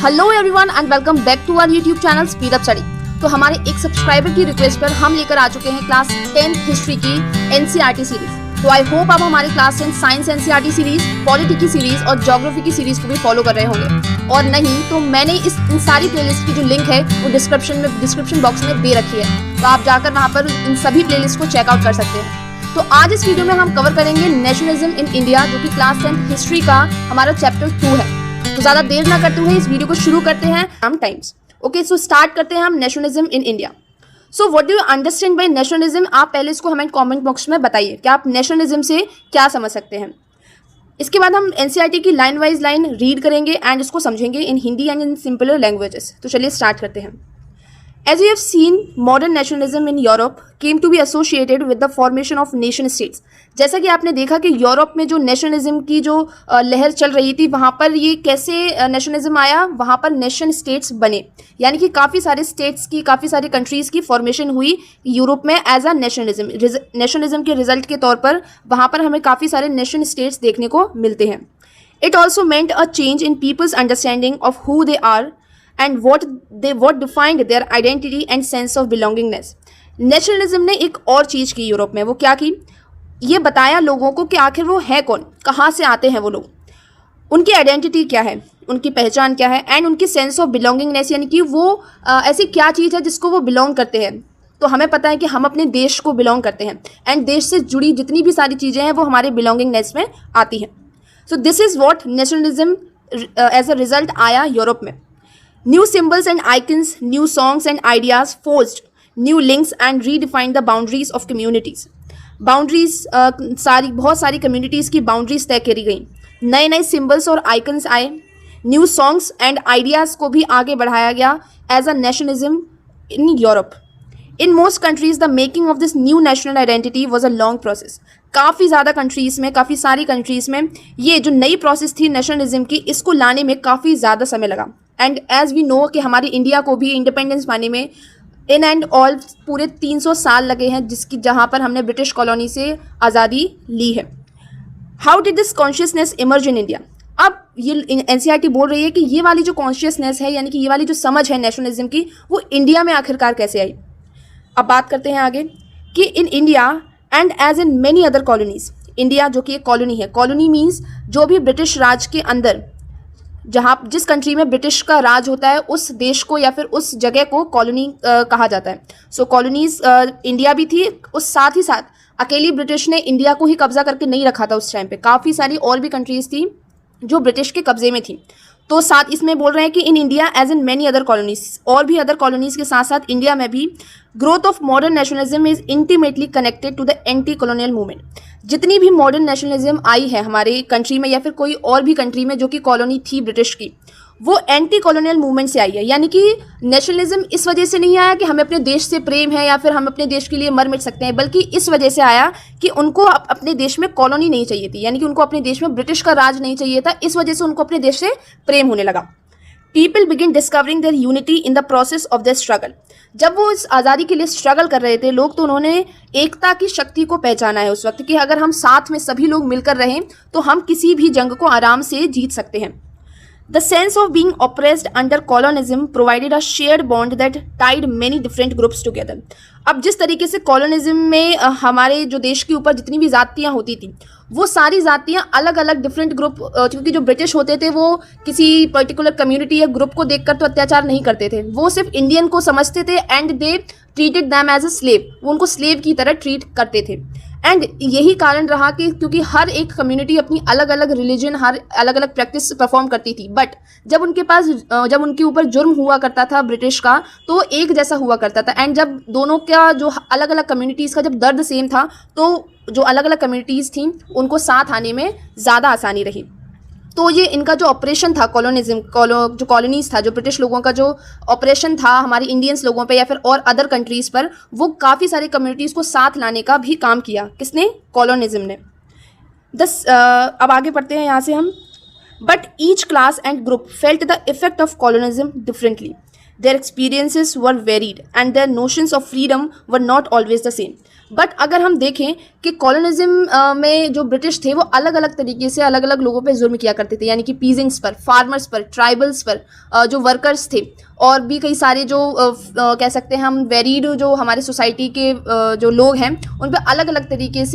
Hello everyone and welcome back to our YouTube channel speed up study. तो हमारे एक subscriber की request पर हम लेकर आ चुके हैं क्लास 10th हिस्ट्री की एनसीईआरटी सीरीज। तो आई होप आप हमारी class 10 science NCERT series, polity की सीरीज और ज्योग्राफी की सीरीज को भी फॉलो कर रहे होंगे, और नहीं तो मैंने इन सारी प्लेलिस्ट की जो लिंक है वो डिस्क्रिप्शन बॉक्स में दे रखी है, तो आप जाकर वहाँ पर इन सभी प्लेलिस्ट को चेकआउट कर सकते हैं। तो आज इस वीडियो में हम कवर करेंगे नेशनलिज्म इन इंडिया, जो कि क्लास 10 हिस्ट्री का हमारा चैप्टर 2 है। तो ज्यादा देर ना करते हुए इस वीडियो को शुरू करते हैं हम टाइम्स। ओके, सो स्टार्ट करते हैं हम nationalism in India. So what do you understand by nationalism? आप पहले इसको हमें कमेंट बॉक्स में बताइए कि आप नेशनलिज्म से क्या समझ सकते हैं। इसके बाद हम एनसीईआरटी की लाइन वाइज लाइन रीड करेंगे एंड इसको समझेंगे in Hindi and in simpler languages. तो चलिए स्टार्ट करते हैं। As you have seen, modern nationalism in Europe came to be associated with the formation of nation states. जैसा कि आपने देखा कि यूरोप में जो नेशनलिज्म की जो लहर चल रही थी, वहाँ पर ये कैसे नेशनलिज्म आया, वहाँ पर नेशन स्टेट्स बने, यानी कि काफ़ी सारे स्टेट्स की, काफ़ी सारी कंट्रीज़ की फॉर्मेशन हुई यूरोप में एज अ नेशनलिज्म के रिजल्ट के तौर पर वहाँ पर हमें काफ़ी सारे नेशन स्टेट्स देखने को मिलते हैं। It also meant a change in people's understanding of who they are and what defined their identity and sense of belongingness. Nationalism ने एक और चीज़ की यूरोप में, वो क्या की? ये बताया लोगों को कि आखिर वो है कौन, कहाँ से आते हैं वो लोग, उनकी आइडेंटिटी क्या है, उनकी पहचान क्या है, एंड उनकी सेंस ऑफ बिलोंगिंगनेस, यानी कि वो ऐसी क्या चीज़ है जिसको वो बिलोंग करते हैं। तो हमें पता है कि हम अपने देश को बिलोंग करते हैं एंड देश से जुड़ी जितनी भी सारी चीज़ें हैं वो हमारे बिलोंगिंगनेस में आती हैं। So this is what nationalism as a result आया यूरोप में। New symbols and icons, new songs and ideas forged new links and redefined the boundaries of communities. Boundaries बहुत सारी communities की boundaries तय करी गई, नए नए symbols और icons आए, new songs and ideas को भी आगे बढ़ाया गया as a nationalism in Europe. In most countries, the making of this new national identity was a long process. काफ़ी ज़्यादा कंट्रीज़ में, काफ़ी सारी कंट्रीज़ में ये जो नई प्रोसेस थी नेशनलिज्म की, इसको लाने में काफ़ी ज़्यादा समय लगा। एंड एज वी नो कि हमारी इंडिया को भी इंडिपेंडेंस पाने में इन एंड ऑल पूरे 300 साल लगे हैं, जहाँ पर हमने ब्रिटिश कॉलोनी से आज़ादी ली है। How did this consciousness emerge in India? अब ये एनसीईआरटी बोल रही है कि ये वाली जो कॉन्शियसनेस है, यानी कि ये वाली जो समझ है नेशनलिज्म की, वो इंडिया में आखिरकार कैसे आई। अब बात करते हैं आगे कि in India and as in many other colonies, India जो कि एक कॉलोनी है, कॉलोनी मीन्स जो भी ब्रिटिश राज के अंदर, जहाँ जिस कंट्री में ब्रिटिश का राज होता है उस देश को या फिर उस जगह को कॉलोनी कहा जाता है। सो कॉलोनीज इंडिया भी थी, उस साथ ही साथ अकेली ब्रिटिश ने इंडिया को ही कब्जा करके नहीं रखा था। उस टाइम पे काफ़ी सारी और भी कंट्रीज़ थी जो ब्रिटिश के कब्जे में थी। तो साथ इसमें बोल रहे हैं कि in India as in many other colonies, और भी अदर कॉलोनीज़ के साथ साथ इंडिया में भी growth of modern nationalism is intimately connected to the anti colonial movement. जितनी भी मॉडर्न नेशनलिज्म आई है हमारे कंट्री में या फिर कोई और भी कंट्री में जो कि कॉलोनी थी ब्रिटिश की, वो एंटी कॉलोनियल मूवमेंट से आई है। यानी कि नेशनलिज्म इस वजह से नहीं आया कि हमें अपने देश से प्रेम है या फिर हम अपने देश के लिए मर मिट सकते हैं, बल्कि इस वजह से आया कि उनको अपने देश में कॉलोनी नहीं चाहिए थी, यानी कि उनको अपने देश में ब्रिटिश का राज नहीं चाहिए था। इस वजह से उनको अपने देश से प्रेम होने लगा। People begin discovering there unity in the process of their struggle. जब वो इस आज़ादी के लिए स्ट्रगल कर रहे थे लोग, तो उन्होंने एकता की शक्ति को पहचाना है उस वक्त कि अगर हम साथ में सभी लोग मिलकर रहें तो हम किसी भी जंग को आराम से जीत सकते हैं। The sense of being oppressed under colonialism provided a shared bond that tied many different groups together. अब जिस तरीके से कॉलोनिज्म में हमारे जो देश के ऊपर जितनी भी जातियाँ होती थी, वो सारी जातियाँ अलग अलग डिफरेंट ग्रुप, क्योंकि जो ब्रिटिश होते थे वो किसी पर्टिकुलर कम्युनिटी या ग्रुप को देखकर तो अत्याचार नहीं करते थे, वो सिर्फ इंडियन को समझते थे and they treated them as a slave, वो उनको स्लेव की तरह ट्रीट करते थे। एंड यही कारण रहा कि क्योंकि हर एक कम्युनिटी अपनी अलग अलग रिलीजन, हर अलग अलग प्रैक्टिस परफॉर्म करती थी, बट जब उनके ऊपर जुर्म हुआ करता था ब्रिटिश का, तो एक जैसा हुआ करता था। एंड जब दोनों का जो अलग अलग कम्युनिटीज़ का जब दर्द सेम था, तो जो अलग अलग कम्युनिटीज़ थी उनको साथ आने में ज़्यादा आसानी रही। तो ये इनका जो ऑपरेशन था कॉलोनिज्म, जो कॉलोनीज़ था, जो ब्रिटिश लोगों का जो ऑपरेशन था हमारे इंडियंस लोगों पे या फिर और अदर कंट्रीज़ पर, वो काफ़ी सारे कम्युनिटीज़ को साथ लाने का भी काम किया। किसने? कॉलोनिज्म ने। अब आगे पढ़ते हैं यहाँ से हम। But each class and group felt the effect of colonialism differently. their experiences were varied and their notions of freedom were not always the same. But अगर हम देखें कि कॉलोनिज्म में जो ब्रिटिश थे वो अलग अलग तरीके से अलग अलग लोगों पे जुल्म किया करते थे, यानी कि पीजेंट्स पर, फार्मर्स पर, ट्राइबल्स पर, जो वर्कर्स थे और भी कई सारे जो कह सकते हैं हम वेरीड जो हमारे सोसाइटी के जो लोग हैं उन पे अलग अलग तरीके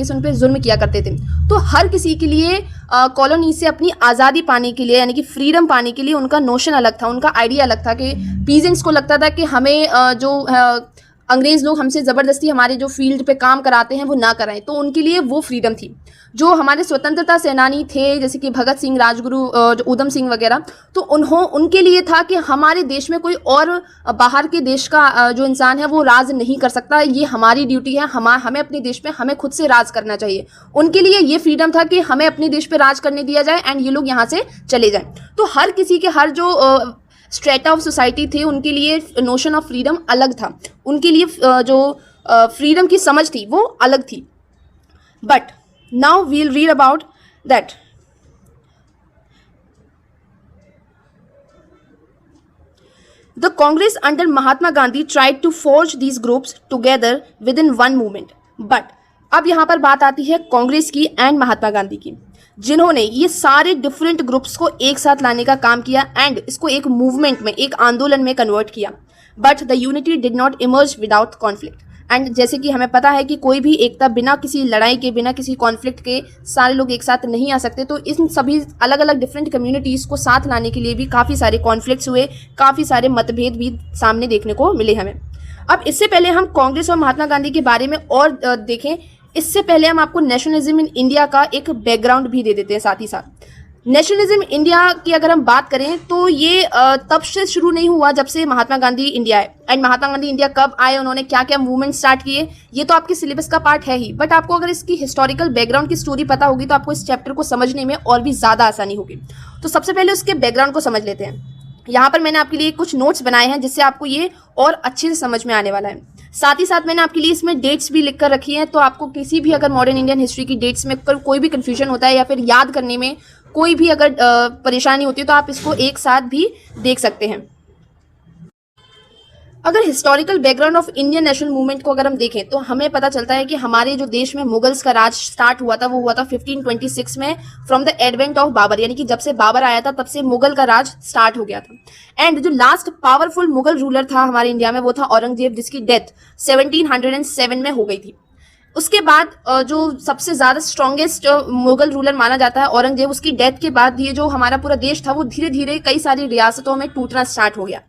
से उन पे जुल्म किया करते थे। तो हर किसी के लिए कॉलोनी से अपनी आज़ादी पाने के लिए, यानी कि फ्रीडम पाने के लिए उनका नोशन अलग था, उनका आइडिया अलग था। कि पीजेंट्स को लगता था कि हमें अंग्रेज़ लोग हमसे ज़बरदस्ती हमारे जो फील्ड पे काम कराते हैं वो ना कराएं, तो उनके लिए वो फ्रीडम थी। जो हमारे स्वतंत्रता सेनानी थे जैसे कि भगत सिंह, राजगुरु, जो उधम सिंह वगैरह, तो उनके लिए था कि हमारे देश में कोई और बाहर के देश का जो इंसान है वो राज नहीं कर सकता, ये हमारी ड्यूटी है, हमें अपने देश पे हमें खुद से राज करना चाहिए। उनके लिए ये फ्रीडम था कि हमें अपने देश पे राज करने दिया जाए एंड ये लोग यहाँ से चले जाएं। तो हर किसी के हर जो स्ट्रेटा ऑफ सोसाइटी थे उनके लिए नोशन ऑफ फ्रीडम अलग था, उनके लिए जो फ्रीडम की समझ थी वो अलग थी। But now we'll read about that the Congress under Mahatma Gandhi tried to forge these groups together with in one movement. But अब यहाँ पर बात आती है कांग्रेस की एंड महात्मा गांधी की, जिन्होंने ये सारे डिफरेंट ग्रुप्स को एक साथ लाने का काम किया एंड इसको एक मूवमेंट में, एक आंदोलन में कन्वर्ट किया। But the unity did not emerge without conflict. And जैसे कि हमें पता है कि कोई भी एकता बिना किसी लड़ाई के, बिना किसी कॉन्फ्लिक्ट के सारे लोग एक साथ नहीं आ सकते। तो इन सभी अलग अलग डिफरेंट कम्युनिटीज़ को साथ लाने के लिए भी काफ़ी सारे कॉन्फ्लिक्ट्स हुए, काफ़ी सारे मतभेद भी सामने देखने को मिले हमें। अब इससे पहले हम कांग्रेस और महात्मा गांधी के बारे में और देखें, इससे पहले हम आपको नेशनलिज्म इन इंडिया का एक बैकग्राउंड भी दे देते हैं साथ ही साथ। नेशनलिज्म इंडिया की अगर हम बात करें तो ये तब से शुरू नहीं हुआ जब से महात्मा गांधी इंडिया आए। एंड महात्मा गांधी इंडिया कब आए, उन्होंने क्या क्या मूवमेंट स्टार्ट किए, ये तो आपके सिलेबस का पार्ट है ही। बट आपको अगर इसकी हिस्टोरिकल बैकग्राउंड की स्टोरी पता होगी तो आपको इस चैप्टर को समझने में और भी ज़्यादा आसानी होगी। तो सबसे पहले उसके बैकग्राउंड को समझ लेते हैं। यहाँ पर मैंने आपके लिए कुछ नोट्स बनाए हैं जिससे आपको ये और अच्छे से समझ में आने वाला है। साथ ही साथ मैंने आपके लिए इसमें डेट्स भी लिख कर रखी हैं, तो आपको किसी भी अगर मॉडर्न इंडियन हिस्ट्री की डेट्स में कोई भी कन्फ्यूजन होता है या फिर याद करने में कोई भी अगर परेशानी होती है तो आप इसको एक साथ भी देख सकते हैं। अगर historical background of Indian national movement को अगर हम देखें तो हमें पता चलता है कि हमारे जो देश में मुगल्स का राज स्टार्ट हुआ था वो हुआ था 1526 में, from the advent of Babur, यानी कि जब से बाबर आया था तब से मुगल का राज स्टार्ट हो गया था। एंड जो लास्ट पावरफुल मुगल रूलर था हमारे इंडिया में वो था औरंगजेब, जिसकी डेथ 1707 में हो गई थी। उसके बाद जो सबसे ज़्यादा स्ट्रॉन्गेस्ट मुगल रूलर माना जाता है औरंगजेब, उसकी डेथ के बाद ये जो हमारा पूरा देश था वो धीरे धीरे कई सारी रियासतों में टूटना स्टार्ट हो गया।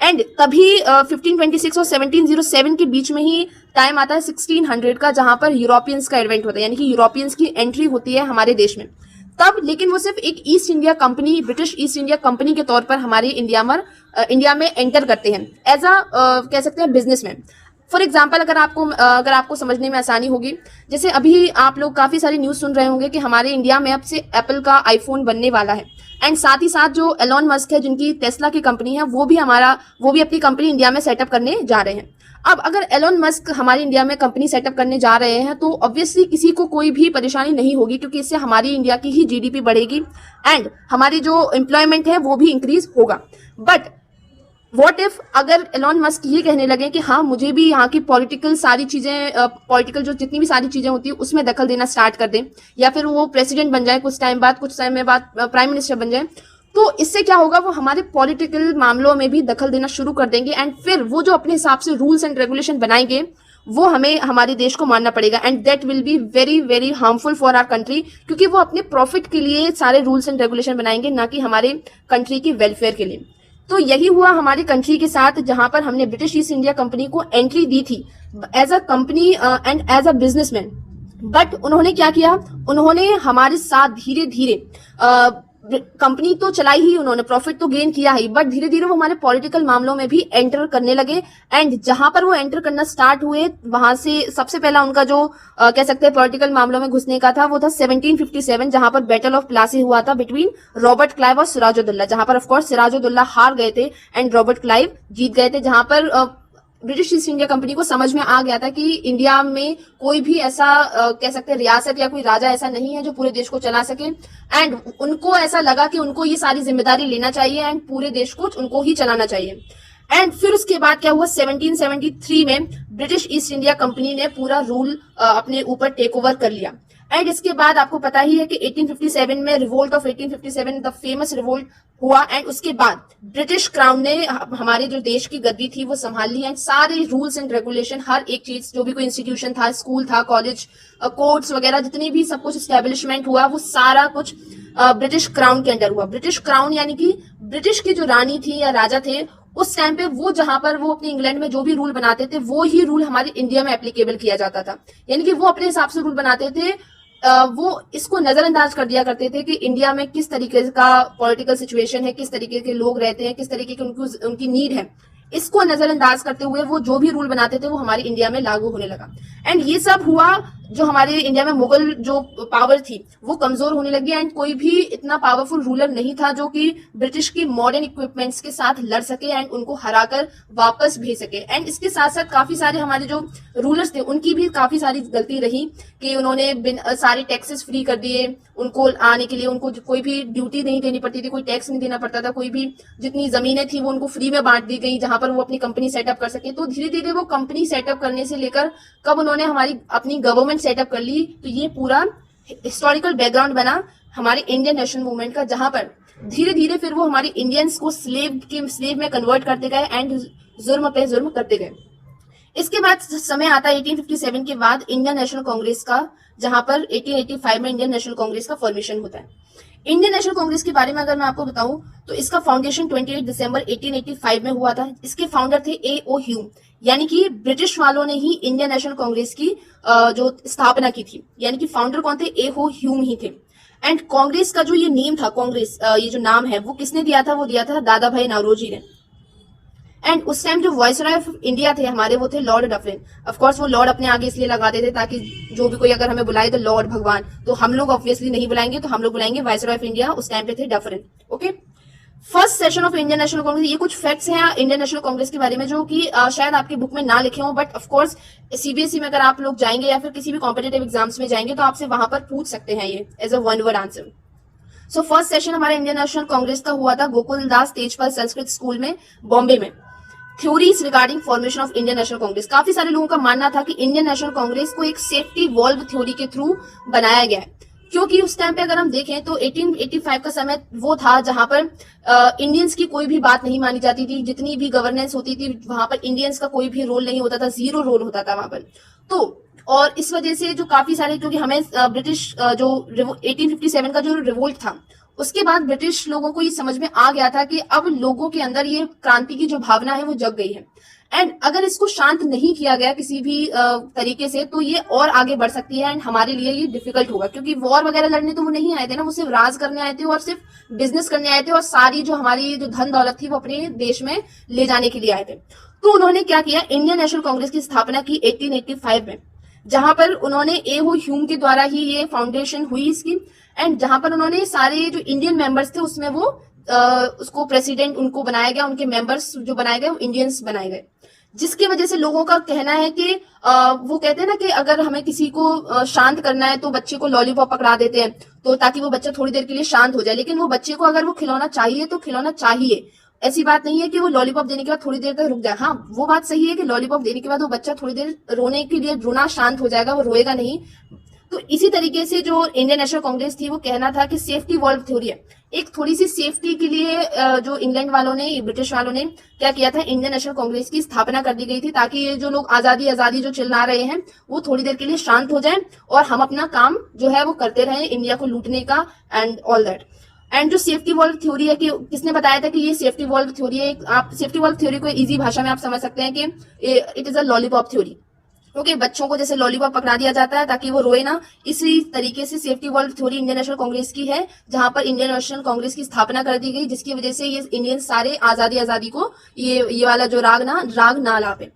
एंड तभी 1526 और 1707 के बीच में ही टाइम आता है 1600 का, जहां पर यूरोपियंस का एडवेंट होता है, यानी कि यूरोपियंस की एंट्री होती है हमारे देश में तब। लेकिन वो सिर्फ एक east India company, British East India company के तौर पर हमारे इंडिया में एंटर करते हैं एज कह सकते हैं बिजनेसमैन। फॉर एग्जाम्पल अगर आपको समझने में आसानी होगी, जैसे अभी आप लोग काफ़ी सारी न्यूज़ सुन रहे होंगे कि हमारे इंडिया में अब से एप्पल का आईफोन बनने वाला है। एंड साथ ही साथ जो एलोन मस्क है जिनकी टेस्ला की कंपनी है वो भी अपनी कंपनी इंडिया में सेटअप करने जा रहे हैं। अब अगर एलोन मस्क हमारे इंडिया में कंपनी सेटअप करने जा रहे हैं तो ऑब्वियसली किसी को कोई भी परेशानी नहीं होगी, क्योंकि इससे हमारी इंडिया की ही जीडीपी बढ़ेगी एंड हमारी जो एम्प्लॉयमेंट है वो भी इंक्रीज होगा। बट व्हाट इफ अगर एलोन मस्क ये कहने लगे कि हाँ मुझे भी यहाँ की पॉलिटिकल पॉलिटिकल जो जितनी भी सारी चीजें होती है उसमें दखल देना स्टार्ट कर दें, या फिर वो प्रेसिडेंट बन जाए कुछ समय बाद प्राइम मिनिस्टर बन जाए, तो इससे क्या होगा, वो हमारे पॉलिटिकल मामलों में भी दखल देना शुरू कर देंगे। एंड फिर वो जो अपने हिसाब से रूल्स एंड रेगुलेशन बनाएंगे वो हमें हमारे देश को मानना पड़ेगा। And that will be very very harmful for our country, क्योंकि वो अपने प्रॉफिट के लिए सारे रूल्स एंड रेगुलेशन बनाएंगे, ना कि हमारे कंट्री की वेलफेयर के लिए। तो यही हुआ हमारी कंट्री के साथ, जहां पर हमने ब्रिटिश ईस्ट इंडिया कंपनी को एंट्री दी थी as a company and as a businessman. But उन्होंने क्या किया, उन्होंने हमारे साथ धीरे धीरे कंपनी तो चलाई ही, उन्होंने प्रॉफिट तो गेन किया ही, बट धीरे धीरे वो हमारे पॉलिटिकल मामलों में भी एंटर करने लगे। एंड जहां पर वो एंटर करना स्टार्ट हुए वहां से सबसे पहला उनका जो कह सकते हैं पॉलिटिकल मामलों में घुसने का था वो था 1757, जहां पर बैटल ऑफ प्लासी हुआ था बिटवीन रॉबर्ट क्लाइव और सिराजुद्दौला, जहां पर ऑफकोर्स सिराजुद्दौला हार गए थे एंड रॉबर्ट क्लाइव जीत गए थे। जहां पर ब्रिटिश ईस्ट इंडिया कंपनी को समझ में आ गया था कि इंडिया में कोई भी ऐसा कह सकते हैं रियासत या कोई राजा ऐसा नहीं है जो पूरे देश को चला सके, एंड उनको ऐसा लगा कि उनको ये सारी जिम्मेदारी लेना चाहिए एंड पूरे देश को उनको ही चलाना चाहिए। एंड फिर उसके बाद क्या हुआ, 1773 में ब्रिटिश ईस्ट इंडिया कंपनी ने पूरा रूल अपने ऊपर टेक ओवर कर लिया। एंड इसके बाद आपको पता ही है कि 1857 में revolt of 1857 the famous revolt हुआ, एंड उसके बाद ब्रिटिश क्राउन ने हमारे जो देश की गद्दी थी वो संभाल ली, एंड सारे रूल्स एंड रेगुलेशन, हर एक चीज, जो भी कोई इंस्टीट्यूशन था, स्कूल था, कॉलेज, कोर्ट्स वगैरह, जितनी भी सब कुछ स्टैब्लिशमेंट हुआ, वो सारा कुछ ब्रिटिश क्राउन के अंडर हुआ। ब्रिटिश क्राउन यानी कि ब्रिटिश की जो रानी थी या राजा थे उस टाइम पे, वो जहां पर वो अपने इंग्लैंड में जो भी रूल बनाते थे वो ही रूल हमारे इंडिया में एप्लीकेबल किया जाता था। यानी कि वो अपने हिसाब से रूल बनाते थे, वो इसको नजरअंदाज कर दिया करते थे कि इंडिया में किस तरीके का पॉलिटिकल सिचुएशन है, किस तरीके के लोग रहते हैं, किस तरीके की उनकी नीड है। इसको नजरअंदाज करते हुए वो जो भी रूल बनाते थे वो हमारे इंडिया में लागू होने लगा। एंड ये सब हुआ, जो हमारे इंडिया में मुगल जो पावर थी वो कमजोर होने लगी, एंड कोई भी इतना पावरफुल रूलर नहीं था जो कि ब्रिटिश की मॉडर्न इक्विपमेंट्स के साथ लड़ सके एंड उनको हराकर वापस भेज सके। एंड इसके साथ साथ काफी सारे हमारे जो रूलर्स थे उनकी भी काफी सारी गलती रही कि उन्होंने सारे टैक्सेस फ्री कर दिए, उनको आने के लिए उनको कोई भी ड्यूटी नहीं देनी पड़ती थी, कोई टैक्स नहीं देना पड़ता था, कोई भी जितनी जमीनें थी वो उनको फ्री में बांट दी गई जहां पर वो अपनी कंपनी सेटअप कर सके। तो धीरे धीरे वो कंपनी सेटअप करने से लेकर कब उन्होंने हमारी अपनी गवर्नमेंट सेटअप कर ली, तो ये पूरा हिस्टोरिकल बैकग्राउंड बना हमारे इंडियन नेशनल मूवमेंट का, जहां पर धीरे धीरे फिर वो हमारे इंडियंस को स्लेव में कन्वर्ट करते गए एंड जुर्म पे जुर्म करते गए। इसके बाद समय आता है 1857 के बाद इंडियन नेशनल कांग्रेस का, जहां पर 1885 में इंडियन नेशनल कांग्रेस का फॉर्मेशन होता है। इंडियन नेशनल कांग्रेस के बारे में अगर मैं आपको बताऊं तो इसका फाउंडेशन 28 दिसंबर 1885 में हुआ था। इसके फाउंडर थे A.O. ह्यूम, यानी कि ब्रिटिश वालों ने ही इंडियन नेशनल कांग्रेस की जो स्थापना की थी, यानी कि फाउंडर कौन थे, A.O. ह्यूम ही थे। एंड कांग्रेस का जो ये नेम था, कांग्रेस ये जो नाम है वो किसने दिया था, वो दिया था दादा भाई नौरोजी ने। एंड उस टाइम जो वायसरॉय ऑफ इंडिया थे हमारे, वो थे लॉर्ड डफरिन। ऑफ कोर्स वो लॉर्ड अपने आगे इसलिए लगाते थे ताकि जो भी कोई अगर हमें बुलाए तो लॉर्ड भगवान, तो हम लोग ऑब्वियसली नहीं बुलाएंगे, तो हम लोग बुलाएंगे वायसरॉय ऑफ इंडिया। उस टाइम पे थे Dufferin. Okay, first session of Indian National Congress, ये कुछ फैक्ट्स हैं इंडियन नेशनल कांग्रेस के बारे में जो कि शायद आपकी बुक में ना लिखे हों, बट ऑफ कोर्स सीबीएसई में अगर आप लोग जाएंगे या फिर किसी भी कॉम्पिटेटिव एग्जाम्स में जाएंगे तो आपसे वहां पर पूछ सकते हैं ये as a one word answer. So first session हमारे इंडियन नेशनल कांग्रेस का हुआ था गोकुल दास तेजपाल संस्कृत स्कूल में, बॉम्बे में। Theories regarding formation of Indian National Congress, काफी सारे लोगों का मानना था कि इंडियन नेशनल कांग्रेस को एक सेफ्टी वॉल्व थ्योरी के थ्रू बनाया गया है, क्योंकि उस टाइम पे अगर हम देखें तो 1885 का समय वो था जहां पर इंडियंस की कोई भी बात नहीं मानी जाती थी, जितनी भी गवर्नेंस होती थी वहां पर इंडियंस का कोई भी रोल नहीं होता था, जीरो रोल होता था वहां पर। तो और इस वजह से जो काफी सारे, क्योंकि हमें ब्रिटिश जो 1857 का जो रिवोल्ट था उसके बाद ब्रिटिश लोगों को ये समझ में आ गया था कि अब लोगों के अंदर ये क्रांति की जो भावना है वो जग गई है, एंड अगर इसको शांत नहीं किया गया किसी भी तरीके से तो ये और आगे बढ़ सकती है एंड हमारे लिए ये डिफिकल्ट होगा, क्योंकि वॉर वगैरह लड़ने तो वो नहीं आए थे ना, वो सिर्फ राज करने आए थे और सिर्फ बिजनेस करने आए थे और सारी जो हमारी जो धन दौलत थी वो अपने देश में ले जाने के लिए आए थे। तो उन्होंने क्या किया, इंडियन नेशनल कांग्रेस की स्थापना की 1885 में, जहां पर उन्होंने A.O. ह्यूम के द्वारा ही ये फाउंडेशन हुई इसकी, एंड जहां पर उन्होंने सारे जो इंडियन मेंबर्स थे उसमें वो उसको प्रेसिडेंट उनको बनाया गया, उनके मेंबर्स जो बनाए गए वो इंडियंस बनाए गए, जिसकी वजह से लोगों का कहना है कि वो कहते हैं ना कि अगर हमें किसी को शांत करना है तो बच्चे को लॉलीपॉप पकड़ा देते हैं तो ताकि वो बच्चा थोड़ी देर के लिए शांत हो जाए, लेकिन वो बच्चे को अगर वो खिलौना चाहिए तो खिलौना चाहिए। ऐसी बात नहीं है कि वो लॉलीपॉप देने के बाद थोड़ी देर तक रुक जाए। हाँ, वो बात सही है कि लॉलीपॉप देने के बाद वो बच्चा थोड़ी देर रोने के लिए रोना शांत हो जाएगा, वो रोएगा नहीं। तो इसी तरीके से जो इंडियन नेशनल कांग्रेस थी वो कहना था कि सेफ्टी वॉल्व थ्योरी है, एक थोड़ी सी सेफ्टी के लिए जो इंग्लैंड वालों ने, ब्रिटिश वालों ने क्या किया था, इंडियन नेशनल कांग्रेस की स्थापना कर दी गई थी ताकि ये जो लोग आजादी आजादी जो चिल्ला रहे हैं वो थोड़ी देर के लिए शांत हो जाए और हम अपना काम जो है वो करते रहे इंडिया को लूटने का एंड ऑल दैट। एंड जो सेफ्टी वॉल्व थ्योरी है, कि किसने बताया था कि ये सेफ्टी वॉल्व थ्योरी है, आप सेफ्टी वॉल्व थ्योरी को इजी भाषा में आप समझ सकते हैं कि it is a lollipop theory. Okay, बच्चों को जैसे लॉलीपॉप पकड़ा दिया जाता है ताकि वो रोए ना, इसी तरीके से safety valve theory Indian National Congress की है, जहां पर इंडियन नेशनल कांग्रेस की स्थापना कर दी गई, जिसकी वजह से ये इंडियन सारे आजादी आजादी को ये वाला जो राग ना ला पे।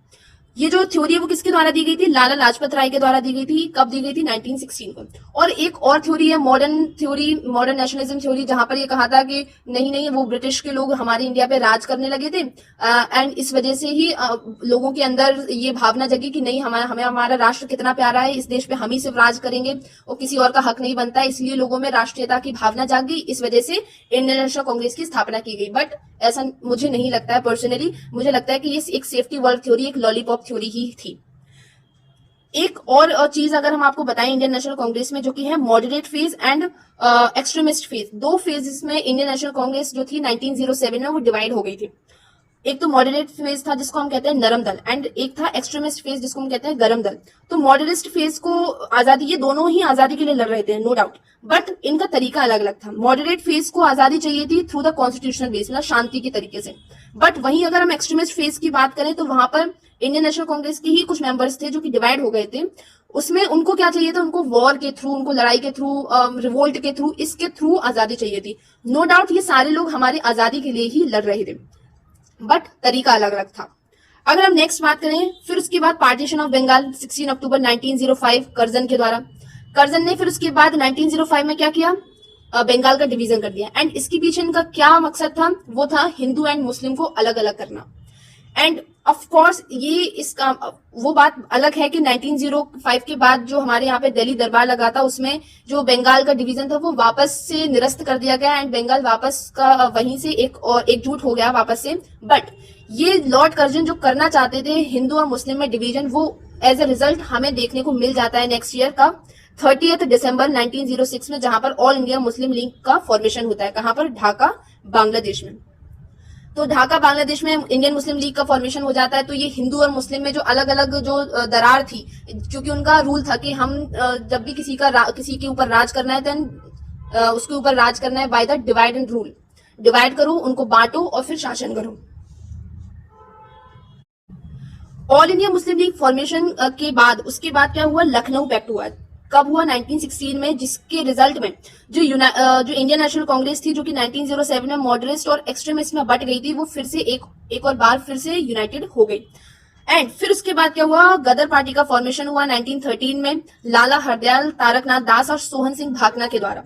ये जो थ्योरी है वो किसके द्वारा दी गई थी? लाला लाजपत राय के द्वारा दी गई थी। कब दी गई थी? 1916 को। और एक और थ्योरी है modern theory, modern nationalism theory, जहां पर ये कहा था कि नहीं नहीं वो ब्रिटिश के लोग हमारे इंडिया पे राज करने लगे थे एंड इस वजह से ही लोगों के अंदर ये भावना जगी कि नहीं हमें हमारा राष्ट्र कितना प्यारा है, इस देश पे हम ही सिर्फ राज करेंगे और किसी और का हक नहीं बनता, इसलिए लोगों में राष्ट्रीयता की भावना जाग गई। इस वजह से इंडियन नेशनल कांग्रेस की स्थापना की गई। बट ऐसा मुझे नहीं लगता है पर्सनली, मुझे लगता है कि ये एक सेफ्टी वर्ल्ड थ्योरी, एक लॉलीपॉप थ्योरी ही थी। एक और चीज अगर हम आपको बताएं इंडियन नेशनल कांग्रेस में, जो कि है moderate phase and extremist phase, दो फेजेस में इंडियन नेशनल कांग्रेस जो थी 1907 में वो डिवाइड हो गई थी। एक तो मॉडरेट फेज था जिसको हम कहते हैं नरम दल, एंड एक था एक्सट्रीमिस्ट फेज जिसको हम कहते हैं गरम दल। तो मॉडरेट फेज को आजादी, ये दोनों ही आजादी के लिए लड़ रहे थे नो डाउट, बट इनका तरीका अलग अलग था। मॉडरेट फेज को आजादी चाहिए थी थ्रू द कॉन्स्टिट्यूशनल बेस, मतलब शांति के तरीके से। बट वहीं अगर हम एक्सट्रीमिस्ट फेज की बात करें तो वहां पर इंडियन नेशनल कांग्रेस के ही कुछ मेंबर्स थे जो कि डिवाइड हो गए थे। उसमें उनको क्या चाहिए था? उनको वॉर के थ्रू, उनको लड़ाई के थ्रू, रिवोल्ट के थ्रू, इसके थ्रू आजादी चाहिए थी। नो डाउट ये सारे लोग हमारी आजादी के लिए ही लड़ रहे थे, बट तरीका अलग अलग था। अगर हम नेक्स्ट बात करें, फिर उसके बाद partition of Bengal 16 October 1905 Curzon के द्वारा। कर्जन ने फिर उसके बाद 1905 में क्या किया? बंगाल का डिवीजन कर दिया। एंड इसके पीछे इनका क्या मकसद था? वो था हिंदू एंड मुस्लिम को अलग अलग करना। एंड ऑफ कोर्स ये इसका वो बात अलग है कि 1905 के बाद जो हमारे यहाँ पे दिल्ली दरबार लगा था उसमें जो बंगाल का डिवीजन था वो वापस से निरस्त कर दिया गया एंड बंगाल वापस का वहीं से एकजुट हो गया वापस से। बट ये लॉर्ड कर्जन जो करना चाहते थे हिंदू और मुस्लिम में डिवीजन, वो एज ए रिजल्ट हमें देखने को मिल जाता है नेक्स्ट ईयर का 30 दिसंबर 1906 में, जहां पर ऑल इंडिया मुस्लिम लीग का फॉर्मेशन होता है। कहां पर? ढाका, बांग्लादेश में। तो ढाका बांग्लादेश में इंडियन मुस्लिम लीग का फॉर्मेशन हो जाता है। तो ये हिंदू और मुस्लिम में जो अलग अलग जो दरार थी, क्योंकि उनका रूल था कि हम जब भी किसी के ऊपर राज करना है देन उसके ऊपर राज करना है by the divide and rule. Divide करो, उनको बांटो और फिर शासन करो। All India Muslim league formation के बाद उसके बाद क्या हुआ? लखनऊ पैक्ट हुआ। कब हुआ? 1916 में, जिसके रिजल्ट में जो इंडियन नेशनल कांग्रेस थी जो कि 1907 में मॉडरेट और एक्सट्रीमिस्ट में बट गई थी, वो फिर से एक और बार फिर से यूनाइटेड हो गई। एंड फिर उसके बाद क्या हुआ? गदर पार्टी का फॉर्मेशन हुआ 1913 में लाला हरदयाल, तारकनाथ दास और सोहन सिंह भाकना के द्वारा।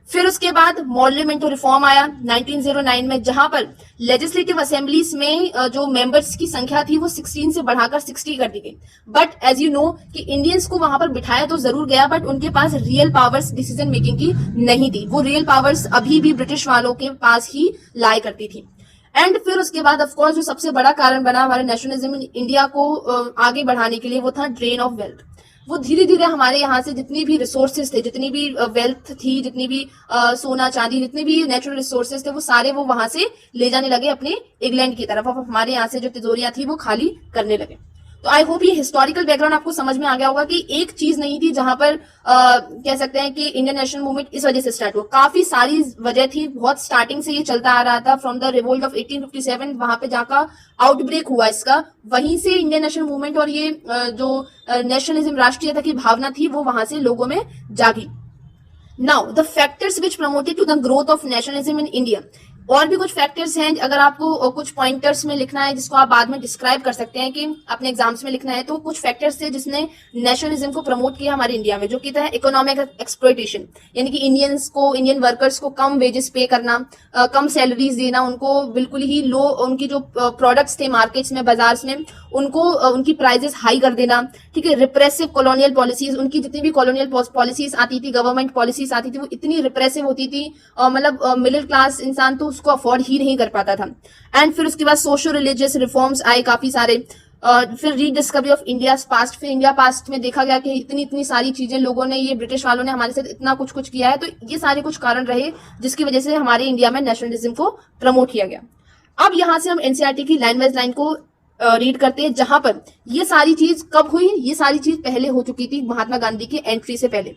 फिर उसके बाद मॉडलिमेंटो रिफॉर्म आया 1909 में, जहां पर लेजिस्लेटिव असेंबलीज में जो मेंबर्स की संख्या थी वो 16 से बढ़ाकर 60 कर दी गई। बट एज यू नो कि इंडियंस को वहां पर बिठाया तो जरूर गया, बट उनके पास रियल पावर्स डिसीजन मेकिंग की नहीं थी। वो रियल पावर्स अभी भी ब्रिटिश वालों के पास ही लाया करती थी। एंड फिर उसके बाद ऑफकोर्स जो सबसे बड़ा कारण बना हमारे नेशनलिज्म इन इंडिया को आगे बढ़ाने के लिए, वो था ड्रेन ऑफ वेल्थ। वो धीरे धीरे हमारे यहाँ से जितनी भी रिसोर्सेज थे, जितनी भी वेल्थ थी, जितनी भी सोना चांदी, जितने भी नेचुरल रिसोर्सेज थे, वो सारे वो वहां से ले जाने लगे अपने इंग्लैंड की तरफ। अब हमारे यहाँ से जो तिजोरियां थी वो खाली करने लगे। तो आई होप ये हिस्टोरिकल बैकग्राउंड आपको समझ में आ गया होगा कि एक चीज नहीं थी जहां पर कह सकते हैं कि इंडियन नेशनल मूवमेंट इस वजह से स्टार्ट हुआ। काफी सारी वजह थी, बहुत स्टार्टिंग से ये चलता आ रहा था। फ्रॉम द रिवोल्ट ऑफ 1857 वहां पे जाकर आउटब्रेक हुआ इसका, वहीं से इंडियन नेशनल मूवमेंट और ये जो नेशनलिज्म, राष्ट्रीयता की भावना थी, वो वहां से लोगों में जागी। Now the factors which promoted to the growth of nationalism in India. और भी कुछ फैक्टर्स हैं, अगर आपको कुछ पॉइंटर्स में लिखना है जिसको आप बाद में डिस्क्राइब कर सकते हैं कि अपने एग्जाम्स में लिखना है, तो कुछ फैक्टर्स थे जिसने नेशनलिज्म को प्रमोट किया हमारे इंडिया में, जो कि था इकोनॉमिक एक्सप्लॉयटेशन, यानी कि इंडियन वर्कर्स को कम वेजेस पे करना, कम सैलरीज देना, उनको बिल्कुल ही लो, उनकी जो प्रोडक्ट्स थे मार्केट्स में, बाजार में, उनको उनकी प्राइजेस हाई कर देना। ठीक है, रिप्रेसिव कॉलोनियल पॉलिसीज, उनकी जितनी भी कॉलोनियल पॉलिसीज आती थी, गवर्नमेंट पॉलिसीज आती थी, वो इतनी रिप्रेसिव होती थी, मतलब मिडिल क्लास इंसान तो उसको अफोर्ड ही नहीं कर पाता था। एंड फिर उसके बाद सोशल रिलीजियस रिफॉर्म्स आए काफी सारे। फिर रीडिस्कवरी ऑफ इंडिया पास्ट, फिर इंडिया पास्ट में देखा गया कि इतनी सारी चीजें लोगों ने, ये ब्रिटिश वालों ने हमारे साथ इतना कुछ किया है। तो ये सारे कुछ कारण रहे जिसकी वजह से हमारे इंडिया में नेशनलिज्म को प्रमोट किया गया। अब यहां से हम एनसीईआरटी की लाइन वाइज लाइन को रीड करते हैं, जहां पर ये सारी चीज कब हुई? ये सारी चीज पहले हो चुकी थी महात्मा गांधी की एंट्री से पहले।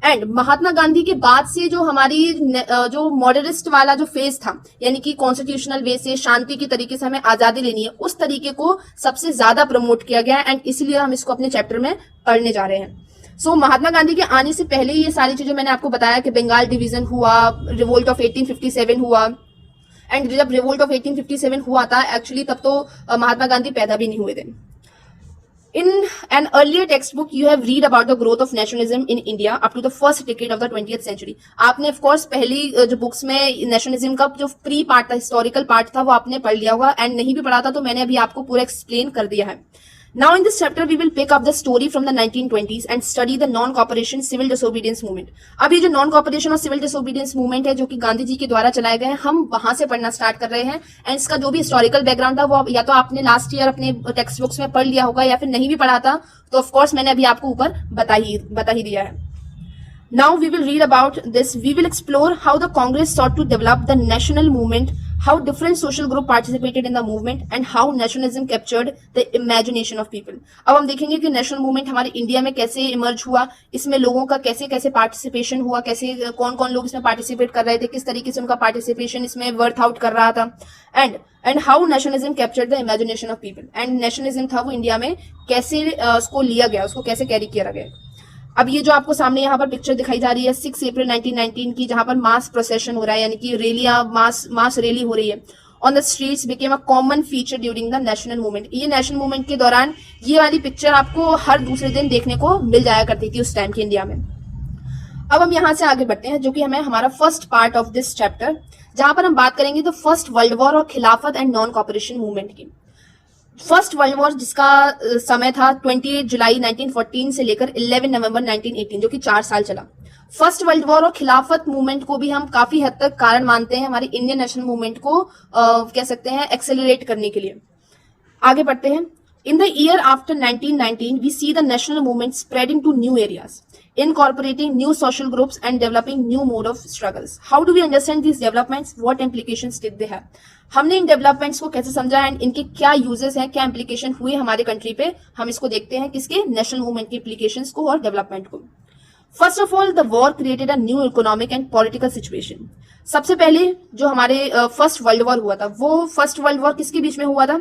एंड महात्मा गांधी के बाद से जो हमारी जो मॉडर्निस्ट वाला जो फेज था, यानी कि कॉन्स्टिट्यूशनल वे से शांति की तरीके से हमें आजादी लेनी है, उस तरीके को सबसे ज्यादा प्रमोट किया गया। एंड इसलिए हम इसको अपने चैप्टर में पढ़ने जा रहे हैं। सो महात्मा गांधी के आने से पहले ये सारी चीजें मैंने आपको बताया कि बंगाल डिवीजन हुआ, रिवोल्ट ऑफ 1857 हुआ। एंड जब रिवोल्ट ऑफ 1857 हुआ था एक्चुअली, तब तो महात्मा गांधी पैदा भी नहीं हुए थे। In an earlier textbook, you have read about the growth of nationalism in India up to the first decade of the 20th century. आपने of course पहली जो बुक्स में नेशनलिज्म का जो प्री पार्ट था, हिस्टोरिकल पार्ट था, वो आपने पढ़ लिया होगा, एंड नहीं भी पढ़ा था तो मैंने अभी आपको पूरा एक्सप्लेन कर दिया है. Now in this chapter we will pick up the story from the 1920s and study the non-cooperation civil disobedience movement. अब ये जो non-cooperation और civil disobedience movement है जो कि गांधी जी के द्वारा चलाए गए हैं, हम वहां से पढ़ना स्टार्ट कर रहे हैं. एंड इसका जो भी हिस्टोरिकल बैकग्राउंड था वो या तो आपने लास्ट ईयर अपने टेक्स्ट बुक्स में पढ़ लिया होगा या फिर नहीं भी पढ़ा था, तो ऑफकोर्स मैंने अभी आपको ऊपर बता ही दिया है. Now we will read about this. We will explore how the Congress sought to develop the national movement, how different social group participated in the movement, and how nationalism captured the imagination of people. अब हम देखेंगे कि national movement हमारे India में कैसे emerge हुआ, इसमें लोगों का कैसे कैसे पार्टिसिपेशन हुआ, कैसे कौन कौन लोग इसमें पार्टिसिपेट कर रहे थे, किस तरीके से उनका पार्टिसिपेशन इसमें वर्थ आउट कर रहा था, and how nationalism captured the imagination of people. And nationalism था वो इंडिया में कैसे उसको लिया गया, उसको कैसे कैरी किया गया. अब ये जो आपको सामने यहाँ पर पिक्चर दिखाई जा रही है 6 अप्रैल 1919 की, जहां पर मास प्रोसेशन हो रहा है, यानी कि रैलियां, मास रैली हो रही है on the streets, became a common feature during the national movement. ये नेशनल मूवमेंट के दौरान ये वाली पिक्चर आपको हर दूसरे दिन देखने को मिल जाया करती थी उस टाइम के इंडिया में. अब हम यहाँ से आगे बढ़ते हैं, जो कि हमें हमारा first part of this chapter, जहां पर हम बात करेंगे द फर्स्ट वर्ल्ड वॉर और खिलाफत एंड नॉन कॉपरेशन मूवमेंट की. फर्स्ट वर्ल्ड वॉर जिसका समय था 28 जुलाई 1914 से लेकर 11 नवंबर 1918, जो कि 4 साल चला. फर्स्ट वर्ल्ड वॉर और खिलाफत मूवमेंट को भी हम काफी हद तक कारण मानते हैं हमारे इंडियन नेशनल मूवमेंट को कह सकते हैं एक्सेलरेट करने के लिए. आगे बढ़ते हैं. In the year after 1919, we see the national movement spreading to new areas, incorporating new social groups and developing new mode of struggles. How do we understand these developments? What implications did they have? हमने इन developments को कैसे समझा and इनके क्या uses हैं, क्या implication हुए हमारे कंट्री पे, हम इसको देखते हैं किसके, नेशनल मूवमेंट के इम्प्लीकेशंस को और डेवलपमेंट को. First of all, the war created a new economic and political situation. सबसे पहले जो हमारे फर्स्ट वर्ल्ड वॉर हुआ था, वो फर्स्ट वर्ल्ड वॉर किसके बीच में हुआ था?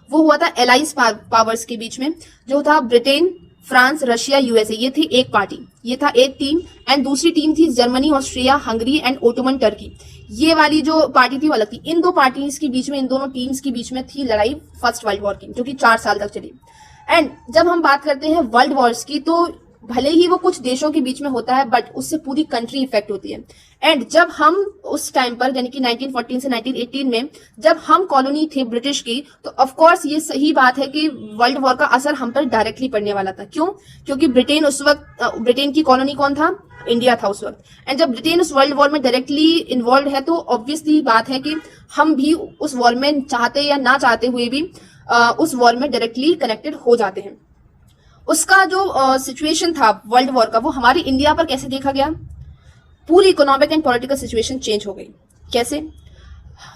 वो हुआ था एलाइज पावर्स के बीच में, जो था ब्रिटेन, फ्रांस, रशिया, यूएसए. ये थी एक पार्टी, ये था एक टीम, एंड दूसरी टीम थी Germany, Austria, Hungary and Ottoman Turkey. ये वाली जो पार्टी थी वो अलग थी. इन दो पार्टीज के बीच में, इन दोनों टीम्स के बीच में थी लड़ाई फर्स्ट वर्ल्ड वॉर की, जो कि 4 साल तक चली. एंड जब हम बात करते हैं वर्ल्ड वॉर्स की, तो भले ही वो कुछ देशों के बीच में होता है, बट उससे पूरी कंट्री इफेक्ट होती है. एंड जब हम उस टाइम पर, यानी कि 1914 से 1918 में, जब हम कॉलोनी थे ब्रिटिश की, तो ऑफ कोर्स ये सही बात है कि वर्ल्ड वॉर का असर हम पर डायरेक्टली पड़ने वाला था. क्यों? क्योंकि ब्रिटेन उस वक्त, ब्रिटेन की कॉलोनी कौन था? इंडिया था उस वक्त. एंड जब ब्रिटेन उस वर्ल्ड वॉर में डायरेक्टली इन्वॉल्व है, तो ऑब्वियसली बात है कि हम भी उस वॉर में चाहते या ना चाहते हुए भी उस वॉर में डायरेक्टली कनेक्टेड हो जाते हैं. उसका जो सिचुएशन था वर्ल्ड वॉर का, वो हमारे इंडिया पर कैसे देखा गया? पूरी economic and political situation change हो गई. कैसे?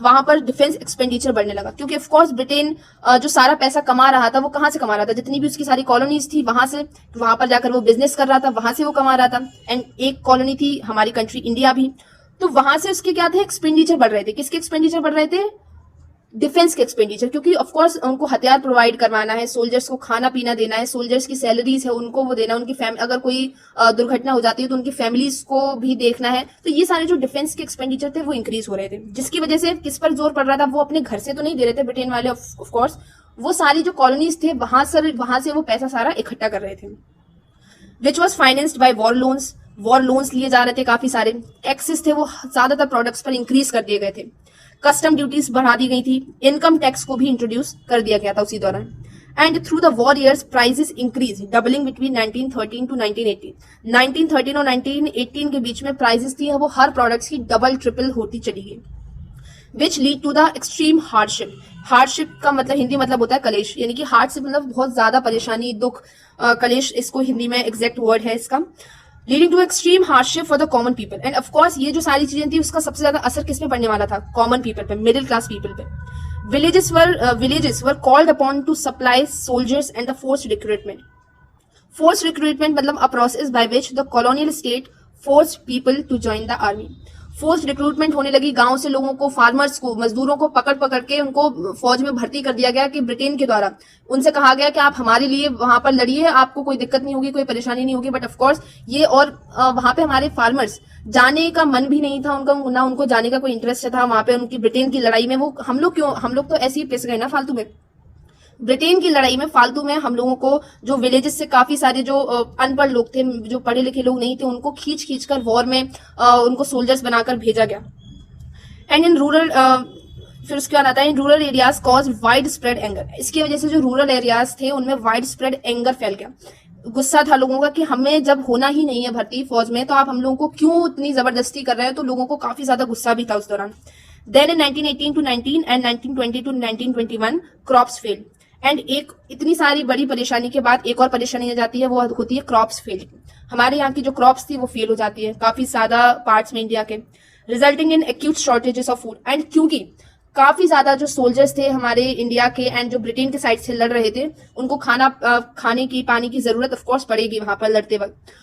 वहां पर डिफेंस एक्सपेंडिचर बढ़ने लगा, क्योंकि ऑफ कोर्स ब्रिटेन जो सारा पैसा कमा रहा था वो कहाँ से कमा रहा था? जितनी भी उसकी सारी कॉलोनीज थी वहां से, वहां पर जाकर वो बिजनेस कर रहा था, वहां से वो कमा रहा था. एंड एक कॉलोनी थी हमारी कंट्री इंडिया भी, तो वहां से उसके क्या थे? एक्सपेंडिचर बढ़ रहे थे. किसके एक्सपेंडिचर बढ़ रहे थे? डिफेंस के एक्सपेंडिचर, क्योंकि ऑफ कोर्स उनको हथियार प्रोवाइड करवाना है, सोल्जर्स को खाना पीना देना है, सोल्जर्स की सैलरीज है उनको वो देना, उनकी अगर कोई दुर्घटना हो जाती है तो उनकी फैमिलीज को भी देखना है. तो ये सारे जो डिफेंस के एक्सपेंडिचर थे वो इंक्रीज हो रहे थे, जिसकी वजह से किस पर जोर पड़ रहा था? वो अपने घर से तो नहीं दे रहे थे ब्रिटेन वाले, ऑफ कोर्स वो सारी जो कॉलोनीज थे वहां से वो पैसा सारा इकट्ठा कर रहे थे, which was financed by war loans लिए जा रहे थे काफी सारे. टैक्सेस थे वो ज्यादातर प्रोडक्ट्स पर इंक्रीज कर दिए गए थे. कस्टम ड्यूटीज बढ़ा दी गई थी. इनकम टैक्स को भी इंट्रोड्यूस कर दिया गया था उसी दौरान. And through the war years prices increase, doubling between 1913 to 1918. 1913 और 1918 के बीच में प्राइसेस थी वो हर प्रोडक्ट्स की डबल ट्रिपल होती चली गई, which lead to the extreme hardship. Hardship का मतलब हिंदी मतलब होता है कलेश, यानी कि हार्डशिप मतलब बहुत ज्यादा परेशानी, दुख. कलेश इसको हिंदी में एग्जैक्ट वर्ड है इसका. Leading to extreme hardship for the common people. And of course ये जो सारी चीजें थी उसका सबसे ज्यादा असर किस पे पड़ने वाला था? कॉमन पीपल पे, मिडिल क्लास पीपल पे. Villages were called upon to supply soldiers and the forced recruitment. Forced recruitment मतलब a process by which the colonial state forced people to join the army. Forced recruitment होने लगी, गांव से लोगों को, farmers को, मजदूरों को पकड़ के उनको फौज में भर्ती कर दिया गया कि ब्रिटेन के द्वारा उनसे कहा गया कि आप हमारे लिए वहां पर लड़िए, आपको कोई दिक्कत नहीं होगी, कोई परेशानी नहीं होगी. बट ऑफ कोर्स ये और वहां पे हमारे फार्मर्स जाने का मन भी नहीं था उनका, ना उनको जाने का कोई इंटरेस्ट था वहां पे उनकी ब्रिटेन की लड़ाई में. वो हम लोग तो ऐसे ही पिस गए ना फालतू में. ब्रिटेन की लड़ाई में फालतू में हम लोगों को, जो विलेजेस से काफी सारे जो अनपढ़ लोग थे, जो पढ़े लिखे लोग नहीं थे, उनको खींच खींच कर वॉर में उनको सोल्जर्स बनाकर भेजा गया। एंड इन रूरल, फिर उसके बाद आता है in rural areas cause wide spread anger. इसकी वजह से जो रूरल एरियाज थे उनमें वाइड स्प्रेड एंगर फैल गया, गुस्सा था लोगों का कि हमें जब होना ही नहीं है भर्ती फौज में तो आप हम लोगों को क्यों इतनी जबरदस्ती कर रहे हैं। तो लोगों को काफी ज्यादा गुस्सा भी था उस दौरान। Then in 1918 to 19 and 1920 to 1921 crops fail. And एक इतनी सारी बड़ी परेशानी के बाद एक और परेशानी आ जाती है, वो होती है क्रॉप्स फेल। हमारे यहाँ की जो क्रॉप्स थी वो फेल हो जाती है काफी ज्यादा पार्ट्स में इंडिया के, resulting in acute shortages of food. And क्योंकि काफी ज्यादा जो सोल्जर्स थे हमारे इंडिया के एंड जो ब्रिटेन के साइड से लड़ रहे थे, उनको खाने की पानी की जरूरत ऑफ कोर्स पड़ेगी वहां पर लड़ते वक्त,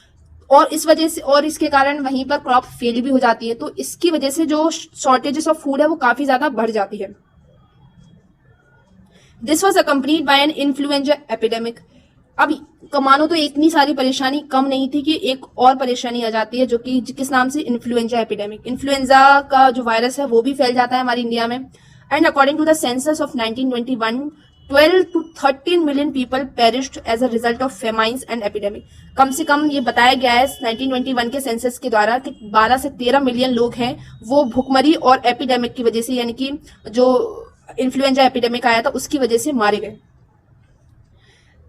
और इस वजह से और इसके कारण वहीं पर क्रॉप फेल भी हो जाती है। तो इसकी वजह से जो शॉर्टेजेस ऑफ फूड है वो काफी ज्यादा बढ़ जाती है। This was accompanied by an influenza epidemic. अब मानो तो इतनी सारी परेशानी कम नहीं थी कि एक और परेशानी आ जाती है, जो कि किस नाम से, इन्फ्लुएंजा एपिडेमिक। इन्फ्लुएंजा का जो वायरस है वो भी फैल जाता है हमारी इंडिया में। And according to the census of 1921 12 to 13 million people perished as a result of famines and epidemic. कम से कम ये बताया गया है 1921 के सेंसस के द्वारा कि 12 से 13 मिलियन लोग हैं वो भुखमरी और एपिडेमिक की वजह से, यानी कि जो इन्फ्लुएंजा एपिडेमिक आया था उसकी वजह से मारे गए।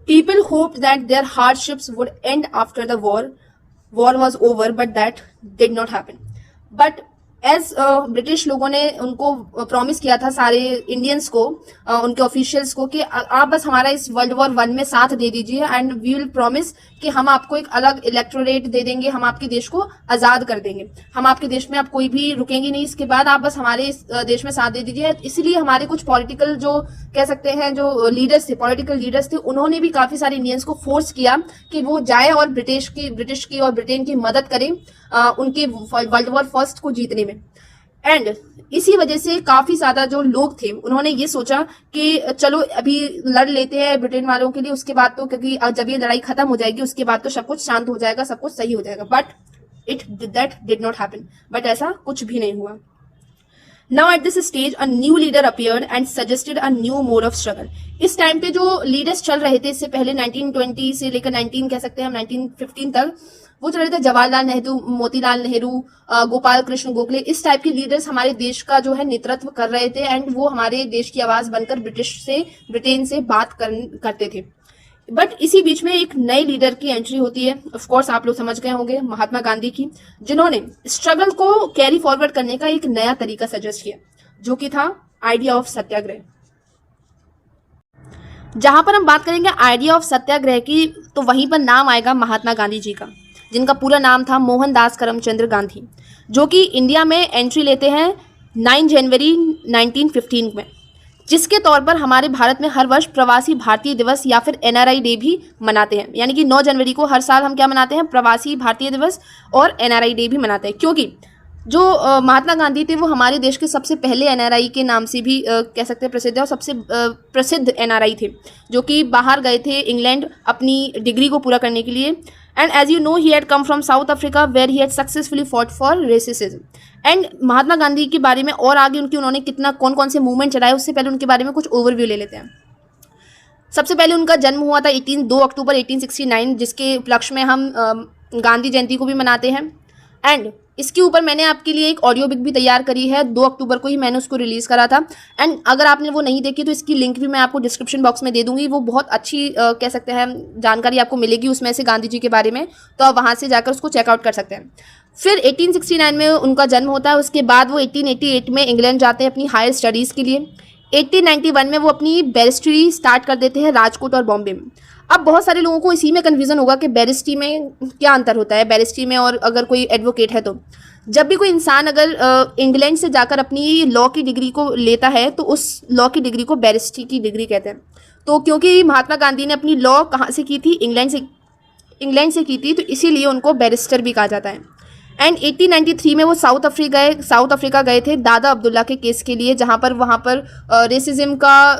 People hoped that their hardships would end after the war was over, but that did not happen. But as British लोगों ने उनको प्रॉमिस किया था सारे इंडियंस को, उनके ऑफिशियल्स को, कि आप बस हमारा इस वर्ल्ड वॉर 1 में साथ दे दीजिए एंड वी विल प्रॉमिस कि हम आपको एक अलग इलेक्टोरेट दे देंगे, हम आपके देश को आजाद कर देंगे, हम आपके देश में आप कोई भी रुकेंगे नहीं, इसके बाद आप बस हमारे इस देश में साथ दे दीजिए। इसीलिए हमारे कुछ पॉलिटिकल जो कह सकते हैं जो लीडर्स थे, पॉलिटिकल लीडर्स थे, उन्होंने भी काफी सारे इंडियंस को फोर्स किया कि वो जाए और ब्रिटिश की और ब्रिटेन की मदद करें उनके वर्ल्ड वॉर फर्स्ट को जीतने में। एंड इसी वजह से काफी ज्यादा जो लोग थे उन्होंने ये सोचा कि चलो अभी लड़ लेते हैं ब्रिटेन वालों के लिए, उसके बाद तो, क्योंकि जब ये लड़ाई खत्म हो जाएगी उसके बाद तो सब कुछ शांत हो जाएगा, सब कुछ सही हो जाएगा। But that did not happen. But ऐसा कुछ भी नहीं हुआ। Now at this stage a new leader appeared and suggested a new mode of struggle. इस टाइम पे जो लीडर्स चल रहे थे, इससे पहले 1920 से लेकर 19 कह सकते हैं हम 1915 तक, वो चल रहे थे जवाहरलाल नेहरू, मोतीलाल नेहरू, गोपाल कृष्ण गोखले। इस टाइप के लीडर्स हमारे देश का जो है नेतृत्व कर रहे थे एंड वो हमारे देश की आवाज बनकर ब्रिटेन से बात करते थे। बट इसी बीच में एक नए लीडर की एंट्री होती है, ऑफ कोर्स आप लोग समझ गए होंगे, महात्मा गांधी की, जिन्होंने स्ट्रगल को कैरी फॉरवर्ड करने का एक नया तरीका सजेस्ट किया, जो कि था आइडिया ऑफ सत्याग्रह। जहां पर हम बात करेंगे आइडिया ऑफ सत्याग्रह की, तो वहीं पर नाम आएगा महात्मा गांधी जी का, जिनका पूरा नाम था मोहनदास करमचंद गांधी, जो कि इंडिया में एंट्री लेते हैं 9 जनवरी 1915 में, जिसके तौर पर हमारे भारत में हर वर्ष प्रवासी भारतीय दिवस या फिर NRI डे भी मनाते हैं। यानी कि 9 जनवरी को हर साल हम क्या मनाते हैं, प्रवासी भारतीय दिवस और NRI डे भी मनाते हैं, क्योंकि जो महात्मा गांधी थे वो हमारे देश के सबसे पहले NRI के नाम से भी कह सकते हैं प्रसिद्ध है, और सबसे प्रसिद्ध NRI थे, जो कि बाहर गए थे इंग्लैंड अपनी डिग्री को पूरा करने के लिए। And as you know he had come from South Africa where he had successfully fought for racism. And Mahatma Gandhi के बारे में और आगे उन्होंने कितना कौन कौन से मूवमेंट चलाए, उससे पहले उनके बारे में कुछ ओवरव्यू ले लेते हैं। सबसे पहले उनका जन्म हुआ था 2 अक्टूबर 1869, जिसके उपलक्ष्य में हम गांधी जयंती को भी मनाते हैं। एंड इसके ऊपर मैंने आपके लिए एक ऑडियो बुक भी तैयार करी है, 2 अक्टूबर को ही मैंने उसको रिलीज़ करा था। एंड अगर आपने वो नहीं देखी तो इसकी लिंक भी मैं आपको डिस्क्रिप्शन बॉक्स में दे दूंगी। वो बहुत अच्छी कह सकते हैं जानकारी आपको मिलेगी उसमें से गांधी जी के बारे में, तो आप वहाँ से जाकर उसको चेकआउट कर सकते हैं। फिर 1869 में उनका जन्म होता है। उसके बाद वो 1888 में इंग्लैंड जाते हैं अपनी हायर स्टडीज़ के लिए। 1891 में वो अपनी बैरिस्ट्री स्टार्ट कर देते हैं राजकोट और बॉम्बे में। अब बहुत सारे लोगों को इसी में कन्फ्यूज़न होगा कि बैरिस्ट्री में क्या अंतर होता है, बैरिस्ट्री में और अगर कोई एडवोकेट है। तो जब भी कोई इंसान अगर इंग्लैंड से जाकर अपनी लॉ की डिग्री को लेता है तो उस लॉ की डिग्री को बैरिस्ट्री की डिग्री कहते हैं। तो क्योंकि महात्मा गांधी ने अपनी लॉ कहाँ से की थी, इंग्लैंड से की थी, तो इसीलिए उनको बैरिस्टर भी कहा जाता है। एंड 1893 में वो साउथ अफ्रीका गए थे दादा अब्दुल्ला के केस के लिए, जहाँ पर वहाँ पर रेसिज्म का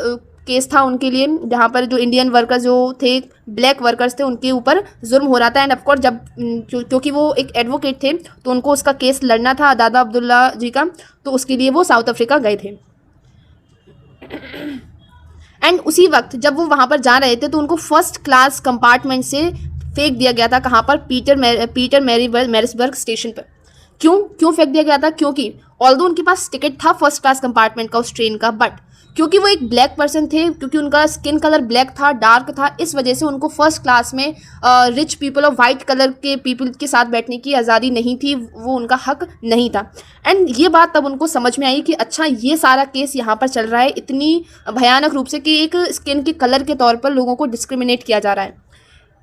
केस था उनके लिए, जहाँ पर जो इंडियन वर्कर्स जो थे, ब्लैक वर्कर्स थे, उनके ऊपर जुर्म हो रहा था। एंड ऑफकोर्स जब क्योंकि वो एक एडवोकेट थे तो उनको उसका केस लड़ना था दादा अब्दुल्ला जी का, तो उसके लिए वो साउथ अफ्रीका गए थे। एंड उसी वक्त जब वो वहाँ पर जा रहे थे तो उनको फर्स्ट क्लास कंपार्टमेंट से फेंक दिया गया था। कहाँ पर? पीटर मैरिसबर्ग स्टेशन पर। क्यों फेंक दिया गया था? क्योंकि ऑल्दो उनके पास टिकट था फर्स्ट क्लास कंपार्टमेंट का उस ट्रेन का, बट क्योंकि वो एक ब्लैक पर्सन थे, क्योंकि उनका स्किन कलर ब्लैक था, डार्क था, इस वजह से उनको फर्स्ट क्लास में रिच पीपल और वाइट कलर के पीपल के साथ बैठने की आज़ादी नहीं थी, वो उनका हक नहीं था। एंड ये बात तब उनको समझ में आई कि अच्छा ये सारा केस यहाँ पर चल रहा है इतनी भयानक रूप से कि एक स्किन के कलर के तौर पर लोगों को डिस्क्रिमिनेट किया जा रहा है।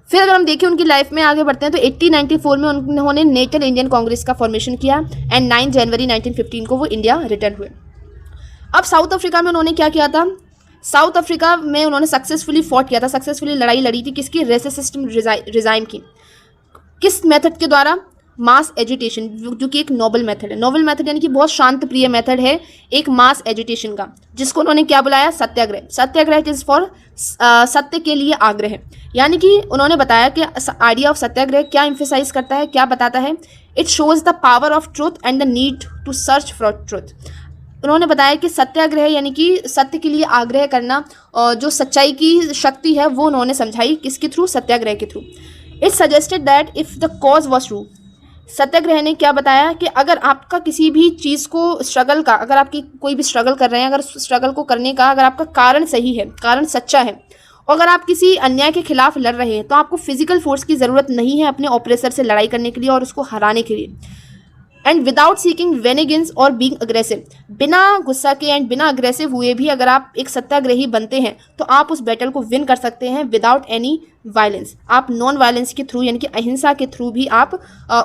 फिर अगर हम देखें उनकी लाइफ में आगे बढ़ते हैं तो 1894 में उन्होंने नेशनल इंडियन कांग्रेस का फॉर्मेशन किया एंड 9 जनवरी 1915 को वो इंडिया रिटर्न हुए। अब साउथ अफ्रीका में उन्होंने क्या किया था? साउथ अफ्रीका में उन्होंने सक्सेसफुली फॉट किया था, सक्सेसफुली लड़ाई लड़ी थी। किसकी? रेसिस्ट सिस्टम रिजाइम की। किस मेथड के द्वारा? मास एजिटेशन, जो कि एक नोबल मेथड है। नोबल मेथड यानी कि बहुत शांत प्रिय मेथड है एक मास एजिटेशन का, जिसको उन्होंने क्या बुलाया? सत्याग्रह। सत्याग्रह इज फॉर सत्य के लिए आग्रह। यानी कि उन्होंने बताया कि आइडिया ऑफ सत्याग्रह क्या एम्फेसाइज करता है, क्या बताता है? It shows the power of truth and the need to search for truth. उन्होंने बताया कि सत्याग्रह यानी कि सत्य के लिए आग्रह करना, जो सच्चाई की शक्ति है वो उन्होंने समझाई। किसके थ्रू? सत्याग्रह के through. It suggested that if the cause was true. Satyagraha ने क्या बताया कि अगर आपका किसी भी चीज़ को स्ट्रगल का, अगर आपकी कोई भी स्ट्रगल कर रहे हैं, अगर स्ट्रगल को करने का अगर आपका कारण सही है, कारण सच्चा है, और अगर आप किसी अन्याय के खिलाफ लड़ रहे हैं तो आपको फिजिकल फोर्स की ज़रूरत नहीं है अपने ऑपरेसर से लड़ाई करने के लिए और उसको हराने के लिए। एंड विदाउट सीकिंग वेनेगेंस और बीइंग अग्रेसिव, बिना गुस्सा के एंड बिना अग्रेसिव हुए भी अगर आप एक सत्याग्रही बनते हैं तो आप उस बैटल को विन कर सकते हैं विदाउट एनी वायलेंस। आप नॉन वायलेंस के थ्रू यानी कि अहिंसा के थ्रू भी आप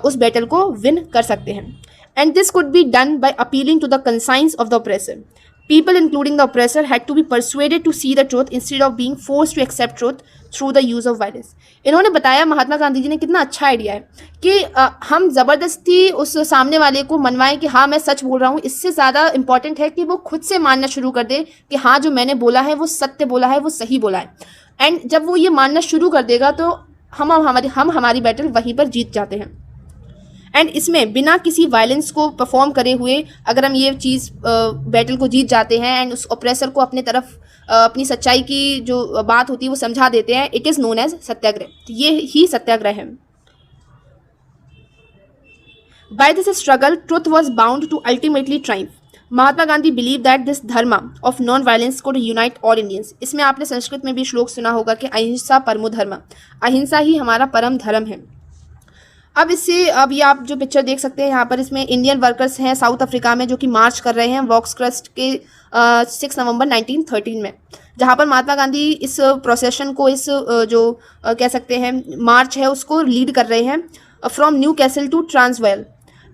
उस बैटल को विन कर सकते हैं। And this could be done by appealing to the conscience of the oppressor. People, including the oppressor, had to be persuaded to see the truth instead of being forced to accept truth through the use of violence. इन्होंने बताया, महात्मा गांधी जी ने, कितना अच्छा idea है कि हम ज़बरदस्ती उस सामने वाले को मनवाएं कि हाँ मैं सच बोल रहा हूँ। इससे ज़्यादा इंपॉर्टेंट है कि वो खुद से मानना शुरू कर दे कि हाँ जो मैंने बोला है वो सत्य बोला है, वो सही बोला है। एंड जब वो ये मानना शुरू कर देगा तो हम हमारी बैटल वहीं पर जीत जाते हैं। एंड इसमें बिना किसी वायलेंस को परफॉर्म करे हुए अगर हम ये चीज़ बैटल को जीत जाते हैं एंड उस ऑपरेसर को अपने तरफ अपनी सच्चाई की जो बात होती है वो समझा देते हैं, it is known as satyagraha. तो ये ही सत्याग्रह है। By this struggle truth was bound to ultimately triumph. Mahatma Gandhi believe that this dharma of non violence could unite all Indians. इसमें आपने संस्कृत में भी श्लोक सुना होगा कि अहिंसा परमो धर्म, अहिंसा ही हमारा परम धर्म है। अब ये आप जो पिक्चर देख सकते हैं यहाँ पर, इसमें इंडियन वर्कर्स हैं साउथ अफ्रीका में जो कि मार्च कर रहे हैं वॉक्सक्रस्ट के 6 नवंबर 1913 में, जहाँ पर महात्मा गांधी इस प्रोसेशन को, इस कह सकते हैं मार्च है उसको लीड कर रहे हैं from Newcastle to Transvaal.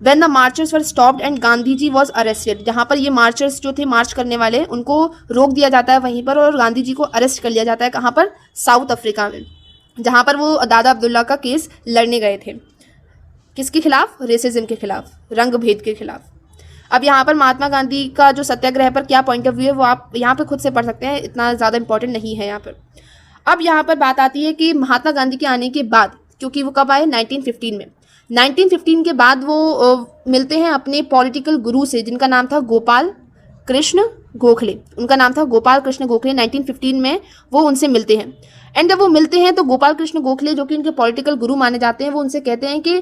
When the marchers were stopped and Gandhi ji was arrested. जहाँ पर ये मार्चर्स जो थे मार्च करने वाले, उनको रोक दिया जाता है वहीं पर और गांधी जी को अरेस्ट कर लिया जाता है। कहाँ पर? साउथ अफ्रीका में, जहाँ पर वो दादा अब्दुल्ला का केस लड़ने गए थे। किसके खिलाफ? रेसिज्म के खिलाफ, रंग भेद के खिलाफ। अब यहाँ पर महात्मा गांधी का जो सत्याग्रह पर क्या पॉइंट ऑफ व्यू है वो आप यहाँ पे खुद से पढ़ सकते हैं, इतना ज़्यादा इंपॉर्टेंट नहीं है यहाँ पर। अब यहाँ पर बात आती है कि महात्मा गांधी के आने के बाद, क्योंकि वो कब आए? 1915 में। 1915 के बाद वो मिलते हैं अपने पॉलिटिकल गुरु से, जिनका नाम था गोपाल कृष्ण गोखले। उनका नाम था गोपाल कृष्ण गोखले। 1915 में वो उनसे मिलते हैं। एंड जब वो मिलते हैं तो गोपाल कृष्ण गोखले, जो कि उनके पॉलिटिकल गुरु माने जाते हैं, वो उनसे कहते हैं कि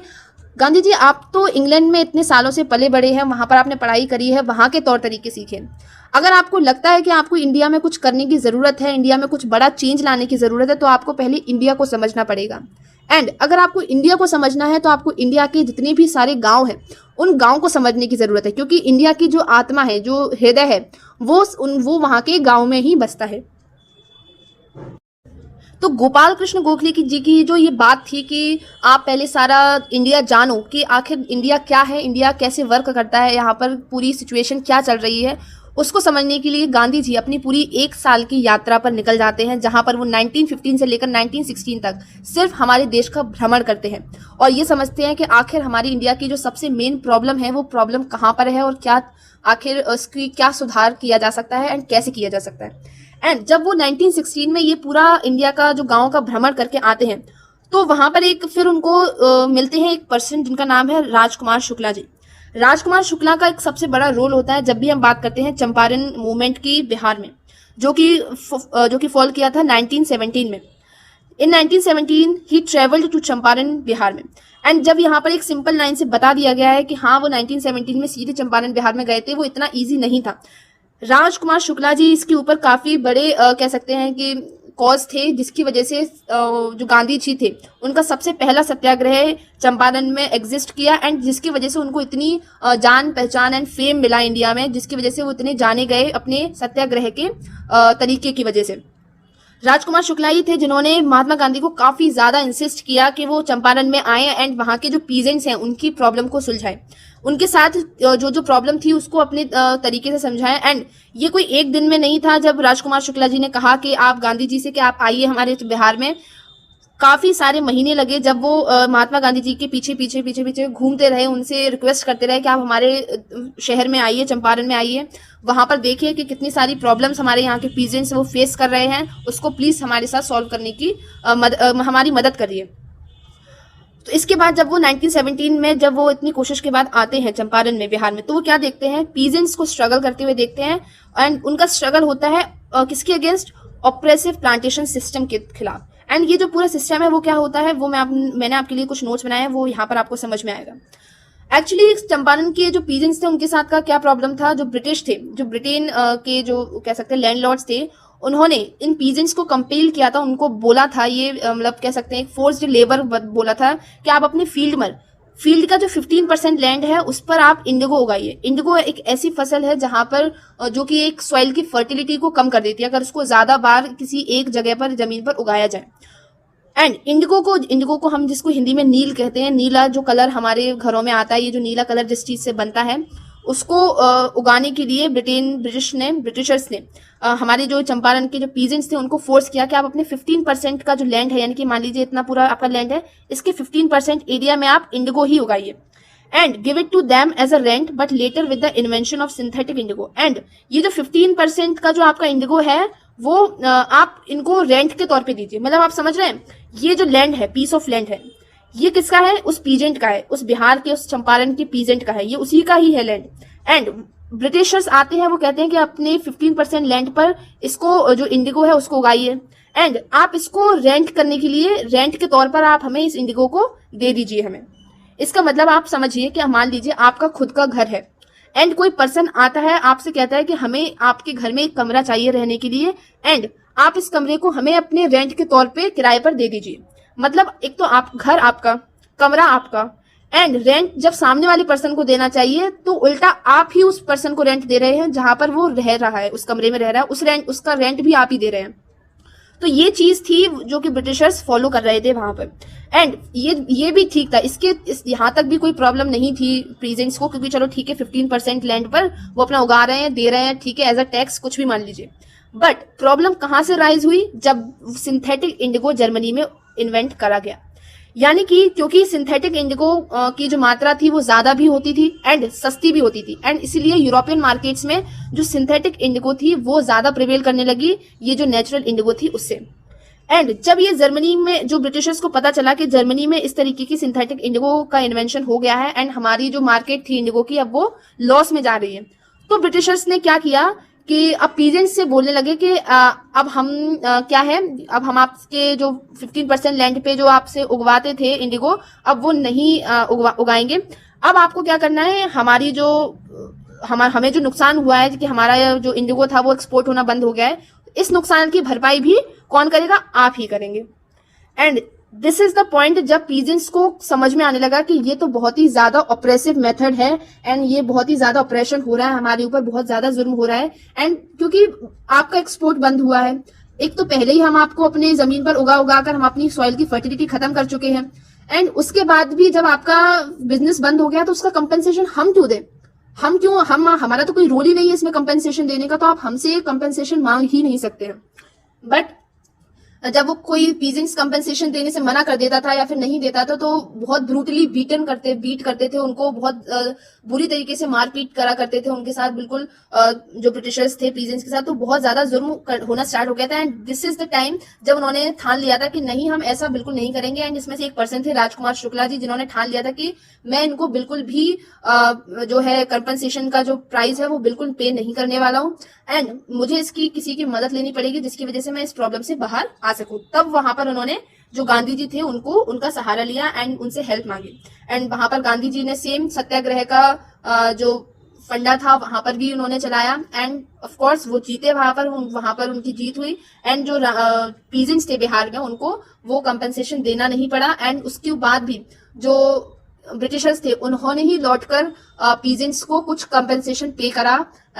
गांधी जी आप तो इंग्लैंड में इतने सालों से पले बड़े हैं, वहाँ पर आपने पढ़ाई करी है, वहाँ के तौर तरीके सीखे। अगर आपको लगता है कि आपको इंडिया में कुछ करने की ज़रूरत है, इंडिया में कुछ बड़ा चेंज लाने की ज़रूरत है, तो आपको पहले इंडिया को समझना पड़ेगा। एंड अगर आपको इंडिया को समझना है तो आपको इंडिया के जितने भी सारे गांव हैं उन गांव को समझने की ज़रूरत है, क्योंकि इंडिया की जो आत्मा है, जो हृदय है, वो वहाँ के गाँव में ही बसता है। तो गोपाल कृष्ण गोखले जी की जो ये बात थी कि आप पहले सारा इंडिया जानो कि आखिर इंडिया क्या है, इंडिया कैसे वर्क करता है, यहाँ पर पूरी सिचुएशन क्या चल रही है, उसको समझने के लिए गांधी जी अपनी पूरी 1 साल की यात्रा पर निकल जाते हैं, जहाँ पर वो 1915 से लेकर 1916 तक सिर्फ हमारे देश का भ्रमण करते हैं और ये समझते हैं कि आखिर हमारी इंडिया की जो सबसे मेन प्रॉब्लम है वो प्रॉब्लम कहाँ पर है और क्या आखिर उसकी क्या सुधार किया जा सकता है एंड कैसे किया जा सकता है। एंड जब वो 1916 में ये पूरा इंडिया का जो गाँव का भ्रमण करके आते हैं तो वहाँ पर फिर उनको मिलते हैं एक पर्सन जिनका नाम है राजकुमार शुक्ला जी। राजकुमार शुक्ला का एक सबसे बड़ा रोल होता है जब भी हम बात करते हैं चंपारण मूवमेंट की बिहार में। जो कि फॉल किया था 1917 में। इन 1917 ही ट्रेवल्ड टू चंपारण बिहार में। एंड जब यहाँ पर एक सिंपल लाइन से बता दिया गया है कि हाँ वो 1917 में सीधे चंपारण बिहार में गए थे, वो इतना ईजी नहीं था। राजकुमार शुक्ला जी इसके ऊपर काफी बड़े कह सकते हैं कि कॉज थे, जिसकी वजह से जो गांधी जी थे उनका सबसे पहला सत्याग्रह चंपारण में एग्जिस्ट किया, एंड जिसकी वजह से उनको इतनी जान पहचान एंड फेम मिला इंडिया में, जिसकी वजह से वो इतने जाने गए अपने सत्याग्रह के तरीके की वजह से। राजकुमार शुक्ला ही थे जिन्होंने महात्मा गांधी को काफी ज्यादा इंसिस्ट किया कि वो चंपारण में आए एंड वहां के जो पीजेंट्स हैं उनकी प्रॉब्लम को सुलझाए, उनके साथ जो प्रॉब्लम थी उसको अपने तरीके से समझाएं। एंड ये कोई एक दिन में नहीं था जब राजकुमार शुक्ला जी ने कहा कि आप गांधी जी से कि आप आइए हमारे बिहार में। काफी सारे महीने लगे जब वो महात्मा गांधी जी के पीछे घूमते रहे, उनसे रिक्वेस्ट करते रहे कि आप हमारे शहर में आइए, चंपारण में आइए, वहां पर देखिए कि कितनी सारी प्रॉब्लम्स हमारे यहाँ के पीजेंट्स वो फेस कर रहे हैं, उसको प्लीज हमारे साथ सॉल्व करने की हमारी मदद करिए। तो इसके बाद जब वो 1917 में जब वो इतनी कोशिश के बाद आते हैं चंपारण में बिहार में, तो वो क्या देखते हैं, पीजेंट्स को स्ट्रगल करते हुए देखते हैं। एंड उनका स्ट्रगल होता है किसके अगेंस्ट, ऑपरेसिव प्लांटेशन सिस्टम के खिलाफ। एंड ये जो पूरा सिस्टम है वो क्या होता है, वो मैंने आपके लिए कुछ नोट्स बनाए हैं, वो यहाँ पर आपको समझ में आएगा। एक्चुअली चंपारण के जो पीजेंट्स थे उनके साथ का क्या प्रॉब्लम था, जो ब्रिटिश थे, जो ब्रिटेन के जो कह सकते हैं लैंडलॉर्ड्स थे, उन्होंने इन पीजेंट्स को कंपेल किया था, उनको बोला था, ये मतलब कह सकते हैं फोर्स्ड लेबर बोला था कि आप अपने फील्ड का जो 15% लैंड है उस पर आप इंडिगो उगाइए। इंडिगो एक ऐसी फसल है जहां पर जो कि एक सॉइल की फर्टिलिटी को कम कर देती है अगर उसको ज्यादा बार किसी एक जगह पर जमीन पर उगाया जाए। एंड इंडिगो को हम जिसको हिंदी में नील कहते हैं, नीला जो कलर हमारे घरों में आता है, ये जो नीला कलर जिस चीज से बनता है उसको उगाने के लिए ब्रिटिशर्स ने हमारे जो चंपारण के जो पीजेंट्स थे उनको फोर्स किया कि आप अपने 15% का जो लैंड है, यानी कि मान लीजिए इतना पूरा आपका लैंड है, इसके 15% एरिया में आप इंडिगो ही उगाइए and give it to them as a rent but later with the invention of synthetic indigo. And ये जो 15% का जो आपका इंडिगो है वो आप इनको रेंट के तौर पे दीजिए। मतलब आप समझ रहे हैं, ये जो लैंड है, पीस ऑफ लैंड है, ये किसका है, उस पीजेंट का है, उस बिहार के उस चंपारण के पीजेंट का है, ये उसी का ही है लैंड। एंड ब्रिटिशर्स आते हैं, वो कहते हैं कि अपने 15% लैंड पर इसको जो इंडिगो है उसको उगाइए एंड आप इसको रेंट करने के लिए, रेंट के तौर पर आप हमें इस इंडिगो को दे दीजिए हमें। इसका मतलब आप समझिए कि मान लीजिए आपका खुद का घर है एंड कोई पर्सन आता है आपसे कहता है कि हमें आपके घर में एक कमरा चाहिए रहने के लिए एंड आप इस कमरे को हमें अपने रेंट के तौर पे किराए पर दे दीजिए। मतलब एक तो आप घर आपका, कमरा आपका, एंड रेंट जब सामने वाले पर्सन को देना चाहिए तो उल्टा आप ही उस पर्सन को रेंट दे रहे हैं जहां पर वो रह रहा है, उस कमरे में रह रहा है, उसका रेंट भी आप ही दे रहे हैं। तो ये चीज थी जो कि ब्रिटिशर्स फॉलो कर रहे थे वहां पर। एंड ये भी ठीक था, यहाँ तक भी कोई प्रॉब्लम नहीं थी पीजेंट्स को, क्योंकि चलो ठीक है 15% लैंड पर वो अपना उगा रहे हैं, दे रहे हैं, ठीक है, एज अ टैक्स कुछ भी मान लीजिए। बट प्रॉब्लम कहां से राइज हुई, जब सिंथेटिक इंडिगो जर्मनी में इन्वेंट करा गया। यानी कि क्योंकि सिंथेटिक इंडिगो की जो मात्रा थी वो ज्यादा भी होती थी एंड सस्ती भी होती थी, एंड इसीलिए यूरोपियन मार्केट्स में जो सिंथेटिक इंडिगो थी वो ज्यादा प्रिवेल करने लगी ये जो नेचुरल इंडिगो थी उससे। एंड जब ये जर्मनी में जो ब्रिटिशर्स को पता चला कि जर्मनी में इस तरीके की सिंथेटिक इंडिगो का इन्वेंशन हो गया है एंड हमारी जो मार्केट थी इंडिगो की अब वो लॉस में जा रही है, तो ब्रिटिशर्स ने क्या किया कि अब पीजेंट्स से बोलने लगे कि अब हम क्या है, अब हम आपके जो 15% लैंड पे जो आपसे उगवाते थे इंडिगो अब वो नहीं उगाएंगे। अब आपको क्या करना है, हमें जो नुकसान हुआ है कि हमारा जो इंडिगो था वो एक्सपोर्ट होना बंद हो गया है, इस नुकसान की भरपाई भी कौन करेगा, आप ही करेंगे। And this is the point जब पीजेंट्स को समझ में आने लगा कि ये तो बहुत ही ज्यादा ऑपरेसिव मेथड है एंड ये बहुत ही ज्यादा ऑपरेशन हो रहा है, हमारे ऊपर बहुत ज्यादा जुर्म हो रहा है। एंड क्योंकि आपका एक्सपोर्ट बंद हुआ है, एक तो पहले ही हम आपको अपने जमीन पर उगा कर हम अपनी सॉइल की फर्टिलिटी खत्म कर चुके हैं, एंड उसके बाद भी जब आपका बिजनेस बंद हो गया तो उसका कंपेंसेशन हम क्यों दें, हमारा तो कोई रोल ही नहीं है इसमें कंपेंसेशन देने का, तो आप हमसे कंपेंसेशन मांग ही नहीं सकते हैं। बट जब वो कोई पीजेंट्स कंपनसेशन देने से मना कर देता था या फिर नहीं देता था, तो बहुत ब्रूटली बीट करते थे उनको, बहुत बुरी तरीके से मारपीट करा करते थे उनके साथ, बिल्कुल जो ब्रिटिशर्स थे पीजेंट्स के साथ, तो बहुत ज्यादा जुर्म होना स्टार्ट हो गया था। And this is the time जब उन्होंने ठान लिया था कि नहीं, हम ऐसा बिल्कुल नहीं करेंगे। एंड इसमें से एक पर्सन थे राजकुमार शुक्ला जी, जिन्होंने ठान लिया था कि मैं इनको बिल्कुल भी जो है कंपनसेशन का जो प्राइस है वो बिल्कुल पे नहीं करने वाला हूँ, एंड मुझे इसकी किसी की मदद लेनी पड़ेगी जिसकी वजह से मैं इस प्रॉब्लम से बाहर आ सकूं। तब वहां पर उन्होंने जो गांधी जी थे उनको उनका सहारा लिया एंड उनसे हेल्प मांगी। एंड वहां पर गांधी जी ने सेम सत्याग्रह का जो फंडा था वहां पर भी उन्होंने चलाया, एंड ऑफ कोर्स वो जीते वहां पर उनकी जीत हुई। एंड जो पीजेंट्स थे बिहार में उनको वो कंपनसेशन देना नहीं पड़ा। एंड उसके बाद भी जो ब्रिटिशर्स थे उन्होंने ही लौटकर पीजेंट्स को कुछ कंपनसेशन पे करा,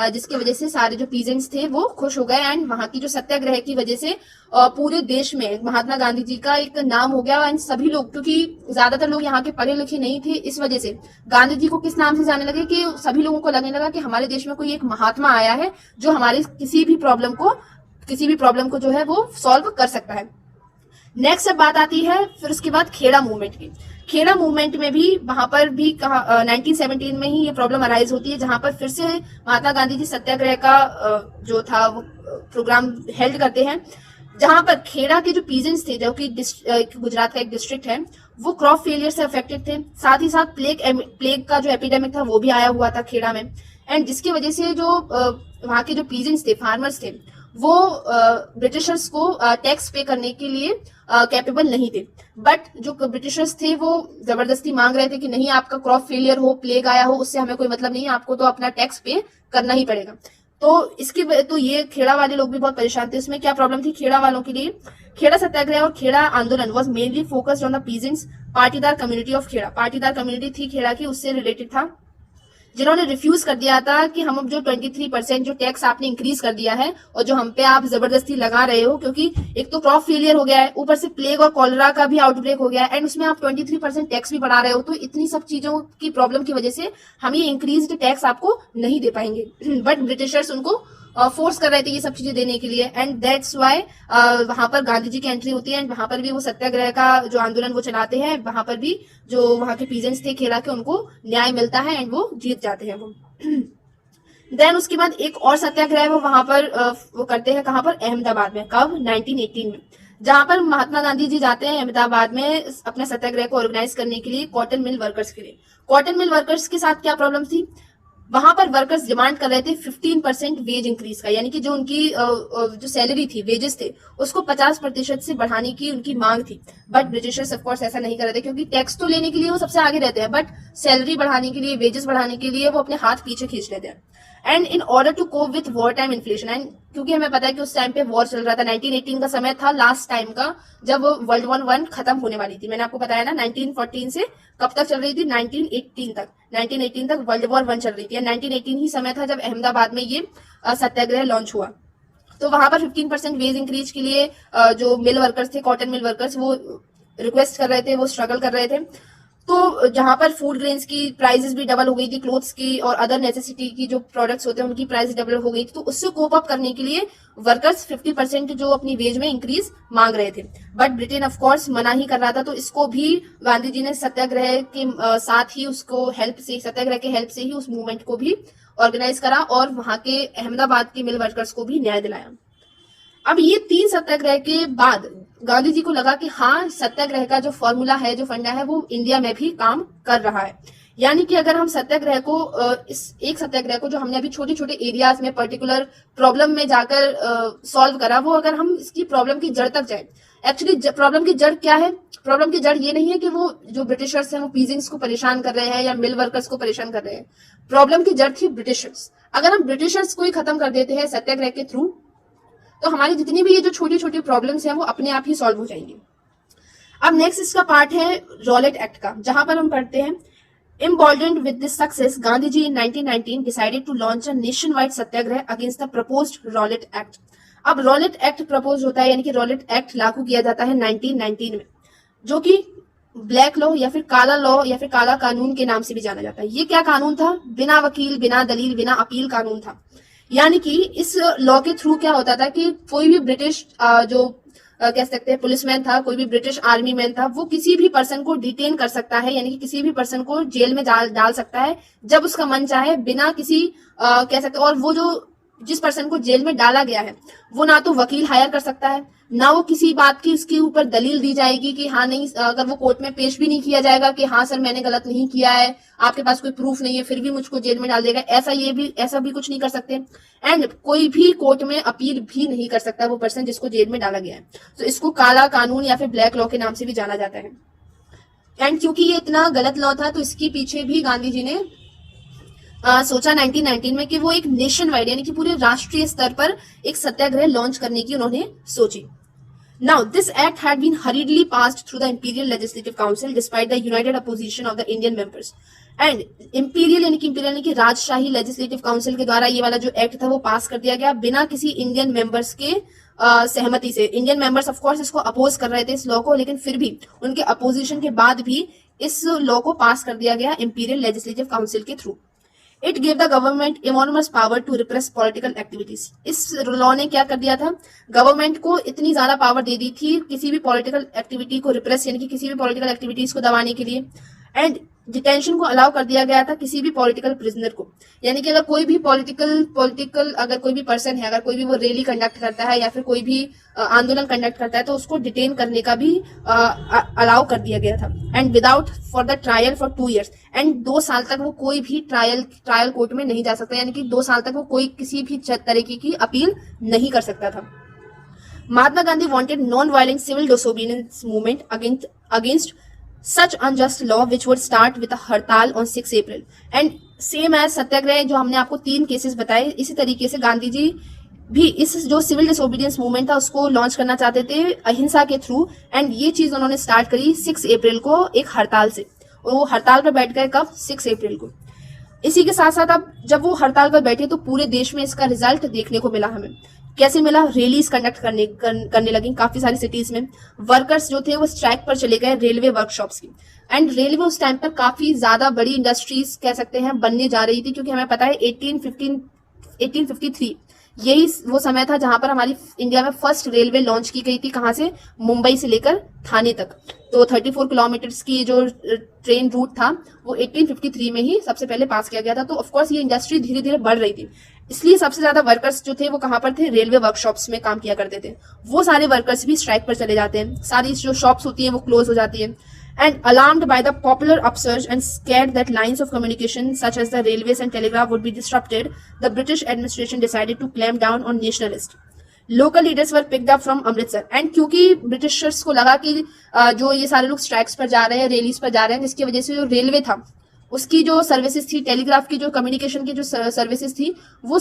जिसकी वजह से सारे जो पीजेंट्स थे वो खुश हो गए। एंड वहां की जो सत्याग्रह की वजह से पूरे देश में महात्मा गांधी जी का एक नाम हो गया। एंड सभी लोग, क्योंकि ज्यादातर लोग यहाँ के पढ़े लिखे नहीं थे, इस वजह से गांधी जी को किस नाम से जाने लगे कि सभी लोगों को लगने लगा कि हमारे देश में कोई एक महात्मा आया है जो हमारे किसी भी प्रॉब्लम को जो है वो सॉल्व कर सकता है। नेक्स्ट अब बात आती है फिर उसके बाद खेड़ा मूवमेंट की। खेड़ा मूवमेंट में भी वहां पर भी 1917 में ही ये प्रॉब्लम अराइज होती है, जहां पर फिर से महात्मा गांधी जी सत्याग्रह का जो था वो प्रोग्राम हेल्ड करते हैं, जहां पर खेड़ा के जो पीजेंट्स थे, जो कि गुजरात का एक डिस्ट्रिक्ट है, वो क्रॉप फेलियर से अफेक्टेड थे। साथ ही साथ प्लेग का जो एपिडेमिक था वो भी आया हुआ था खेड़ा में। एंड जिसकी वजह से जो वहां के जो पीजेंट्स थे, फार्मर्स थे, वो ब्रिटिशर्स को टैक्स पे करने के लिए कैपेबल नहीं थे। बट जो ब्रिटिशर्स थे वो जबरदस्ती मांग रहे थे कि नहीं, आपका क्रॉप फेलियर हो, प्लेग आया हो, उससे हमें कोई मतलब नहीं है, आपको तो अपना टैक्स पे करना ही पड़ेगा। तो ये खेड़ा वाले लोग भी बहुत परेशान थे। उसमें क्या प्रॉब्लम थी खेड़ा वालों के लिए? खेड़ा सत्याग्रह और खेड़ा आंदोलन was mainly focused on the peasants. Patidar community of Kheda, Patidar community थी खेड़ा की, उससे रिलेटेड था, जिन्होंने रिफ्यूज कर दिया था कि हम अब जो 23% जो टैक्स आपने इंक्रीज कर दिया है और जो हम पे आप जबरदस्ती लगा रहे हो, क्योंकि एक तो क्रॉप फेलियर हो गया है, ऊपर से प्लेग और कॉलरा का भी आउटब्रेक हो गया है, एंड उसमें आप 23% टैक्स भी बढ़ा रहे हो, तो इतनी सब चीजों की प्रॉब्लम की वजह से हम ये इंक्रीज टैक्स आपको नहीं दे पाएंगे। बट ब्रिटिशर्स उनको फोर्स कर रहे थे ये सब चीजें देने के लिए, एंड दैट्स वाई वहां पर गांधी जी की एंट्री होती है। एंड वहां पर भी वो सत्याग्रह का जो आंदोलन वो चलाते हैं, वहां पर भी जो वहां के पीजेंट्स थे खेड़ा के, उनको न्याय मिलता है एंड वो जीत जाते हैं वो। देन उसके बाद एक और सत्याग्रह वो वहां पर वो करते हैं, कहां पर? अहमदाबाद में। कब? 1918 में, जहां पर महात्मा गांधी जी जाते हैं अहमदाबाद में अपने सत्याग्रह को ऑर्गेनाइज करने के लिए कॉटन मिल वर्कर्स के लिए। कॉटन मिल वर्कर्स के साथ क्या प्रॉब्लम थी? वहां पर वर्कर्स डिमांड कर रहे थे 15% वेज इंक्रीज का, यानी कि जो उनकी जो सैलरी थी, वेजेस थे, उसको 50% से बढ़ाने की उनकी मांग थी। बट ब्रिटिशर्स ऑफ कोर्स ऐसा नहीं कर रहे थे, क्योंकि टैक्स तो लेने के लिए वो सबसे आगे रहते हैं, बट सैलरी बढ़ाने के लिए, वेजेस बढ़ाने के लिए वो अपने हाथ पीछे खींच लेते हैं। And in order to cope with war time inflation, and क्योंकि हमें पता है कि उस टाइम पे वॉर चल रहा था, 1918 का समय था, लास्ट टाइम का, जब वर्ल्ड वॉर 1 खत्म होने वाली थी। मैंने आपको बताया ना 1914 से कब तक चल रही थी? 1918 तक वर्ल्ड वॉर 1 चल रही थी। 1918 ही समय था जब अहमदाबाद में ये सत्याग्रह लॉन्च हुआ। तो वहां पर 15% वेज इंक्रीज के लिए जो मिल वर्कर्स थे, कॉटन मिल वर्कर्स, वो रिक्वेस्ट कर रहे थे, वो स्ट्रगल कर रहे थे। तो जहां पर फूड ग्रेन्स की प्राइसेस भी डबल हो गई थी, क्लोथ्स की और अदर नेसेसिटी की जो प्रोडक्ट्स होते हैं उनकी प्राइस डबल हो गई थी, तो उससे कोप अप करने के लिए वर्कर्स 50% जो अपनी वेज में इंक्रीज मांग रहे थे। बट ब्रिटेन ऑफ कोर्स मना ही कर रहा था, तो इसको भी गांधी जी ने सत्याग्रह के साथ ही उसको सत्याग्रह के हेल्प से ही उस मूवमेंट को भी ऑर्गेनाइज करा और वहां के अहमदाबाद के मिल वर्कर्स को भी न्याय दिलाया। अब ये 3 सत्याग्रह के बाद गांधी जी को लगा कि हाँ, सत्याग्रह का जो फॉर्मूला है, जो फंडा है, वो इंडिया में भी काम कर रहा है। यानी कि अगर हम सत्याग्रह को इस एक सत्याग्रह को जो हमने अभी छोटे छोटे एरियाज में पर्टिकुलर प्रॉब्लम में जाकर सॉल्व करा, वो अगर हम इसकी प्रॉब्लम की जड़ तक जाए। एक्चुअली प्रॉब्लम की जड़ क्या है? प्रॉब्लम की जड़ ये नहीं है कि वो जो ब्रिटिशर्स हैं वो पीजेंट्स को परेशान कर रहे हैं या मिल वर्कर्स को परेशान कर रहे हैं। प्रॉब्लम की जड़ थी ब्रिटिशर्स। अगर हम ब्रिटिशर्स को ही खत्म कर देते हैं सत्याग्रह के थ्रू, तो हमारी जितनी भी ये जो छोटी छोटी प्रॉब्लम्स हैं वो अपने आप ही सॉल्व हो जाएंगी। अब नेक्स्ट इसका पार्ट है रॉलेट एक्ट का, जहां पर हम पढ़ते हैं, Emboldened with this success, Gandhi ji in 1919 decided to launch a nationwide Satyagraha against the proposed Rowlatt Act। अब रॉलेट एक्ट प्रपोज होता है, यानी कि रॉलेट एक्ट लागू किया जाता है 1919 में, जो कि ब्लैक लॉ या फिर काला लॉ या फिर काला कानून के नाम से भी जाना जाता है। ये क्या कानून था? बिना वकील, बिना दलील, बिना अपील कानून था। यानी कि इस लॉ के थ्रू क्या होता था कि कोई भी ब्रिटिश जो कह सकते हैं पुलिसमैन था, कोई भी ब्रिटिश आर्मी मैन था, वो किसी भी पर्सन को डिटेन कर सकता है, यानी कि किसी भी पर्सन को जेल में डाल सकता है जब उसका मन चाहे, बिना किसी कह सकते हैं। और वो जो जिस पर्सन को जेल में डाला गया है वो ना तो वकील हायर कर सकता है, ना वो किसी बात की उसके ऊपर दलील दी जाएगी कि हाँ नहीं, अगर वो कोर्ट में पेश भी नहीं किया जाएगा कि हाँ सर मैंने गलत नहीं किया है, आपके पास कोई प्रूफ नहीं है फिर भी मुझको जेल में डाल देगा, ऐसा भी कुछ नहीं कर सकते। एंड कोई भी कोर्ट में अपील भी नहीं कर सकता वो पर्सन जिसको जेल में डाला गया है। तो इसको काला कानून या फिर ब्लैक लॉ के नाम से भी जाना जाता है। एंड क्योंकि ये इतना गलत लॉ था तो इसके पीछे भी गांधी जी ने सोचा 1919 में कि वो एक नेशन वाइड यानी कि पूरे राष्ट्रीय स्तर पर एक सत्याग्रह लॉन्च करने की उन्होंने सोची। Now, this act had been hurriedly passed through the Imperial Legislative Council despite the united opposition of the Indian members. And Imperial यानी कि राजशाही लेजिस्लेटिव काउंसिल के द्वारा ये वाला जो एक्ट था वो पास कर दिया गया बिना किसी इंडियन मेंबर्स के सहमति से। इंडियन मेंबर्स ऑफ कोर्स इसको अपोज कर रहे थे इस लॉ को, लेकिन फिर भी उनके अपोजिशन के बाद भी इस लॉ को पास कर दिया गया इंपीरियल लेजिस्लेटिव काउंसिल के through. It give the government enormous power to repress political activities. इस लॉ ने क्या कर दिया था, गवर्नमेंट को इतनी ज्यादा पावर दे दी थी किसी भी पॉलिटिकल एक्टिविटी को रिप्रेस यानी कि किसी भी पॉलिटिकल एक्टिविटीज को दबाने के लिए। एंड डिटेंशन को अलाउ कर दिया गया था किसी भी पॉलिटिकल प्रिजनर को, यानी कि अगर कोई भी पॉलिटिकल अगर कोई भी पर्सन है, अगर कोई भी वो रैली कंडक्ट करता है या फिर कोई भी आंदोलन कंडक्ट करता है तो उसको डिटेन करने का भी अलाउ कर दिया गया था। And without for the trial for 2 years। And 2 साल तक वो कोई भी ट्रायल कोर्ट में नहीं जा सकता, यानी कि 2 साल तक वो कोई किसी भी तरीके की अपील नहीं कर सकता था। Mahatma Gandhi wanted non violent civil disobedience movement against such unjust law which would start with a हड़ताल on 6 April। And same as satyagraha जो हमने आपको 3 केसेस बताए, इसी तरीके से गांधी जी भी इस जो सिविल डिसोबीडियंस मूवमेंट था उसको लॉन्च करना चाहते थे अहिंसा के थ्रू। एंड ये चीज उन्होंने स्टार्ट करी 6 अप्रैल को एक हड़ताल से, और वो हड़ताल पर बैठ गए कब, 6 अप्रैल को। इसी के साथ साथ अब जब वो हड़ताल पर बैठे तो पूरे देश में इसका रिजल्ट देखने को मिला हमें। कैसे मिला, रैलीज कंडक्ट करने लगी काफी सारी सिटीज में। वर्कर्स जो थे वो स्ट्राइक पर चले गए रेलवे वर्कशॉप्स की। एंड रेलवे उस टाइम पर काफी ज्यादा बड़ी इंडस्ट्रीज कह सकते हैं बनने जा रही थी, क्योंकि हमें पता है 1853 यही वो समय था जहां पर हमारी इंडिया में फर्स्ट रेलवे लॉन्च की गई थी। कहां से, मुंबई से लेकर थाने तक। तो 34 किलोमीटर्स की जो ट्रेन रूट था वो 1853 में ही सबसे पहले पास किया गया था। तो ऑफकोर्स ये इंडस्ट्री धीरे धीरे बढ़ रही थी, इसलिए सबसे ज्यादा वर्कर्स जो थे वो कहां पर थे, रेलवे वर्कशॉप्स में काम किया करते थे। वो सारे वर्कर्स भी स्ट्राइक पर चले जाते हैं, सारी जो शॉप्स होती हैं वो क्लोज हो जाती है। And alarmed by the popular upsurge and scared that lines of communication such as the railways and telegraph would be disrupted, the British administration decided to clamp down on nationalists. Local leaders were picked up from Amritsar। and क्योंकि Britishers को लगा कि जो ये सारे लोग strikes पर जा रहे हैं, रैलीज पर जा रहे हैं, जिसकी वजह से जो रेलवे था उसकी जो सर्विसेज थी, टेलीग्राफ की जो कम्युनिकेशन की जो सर्विसेज थी वो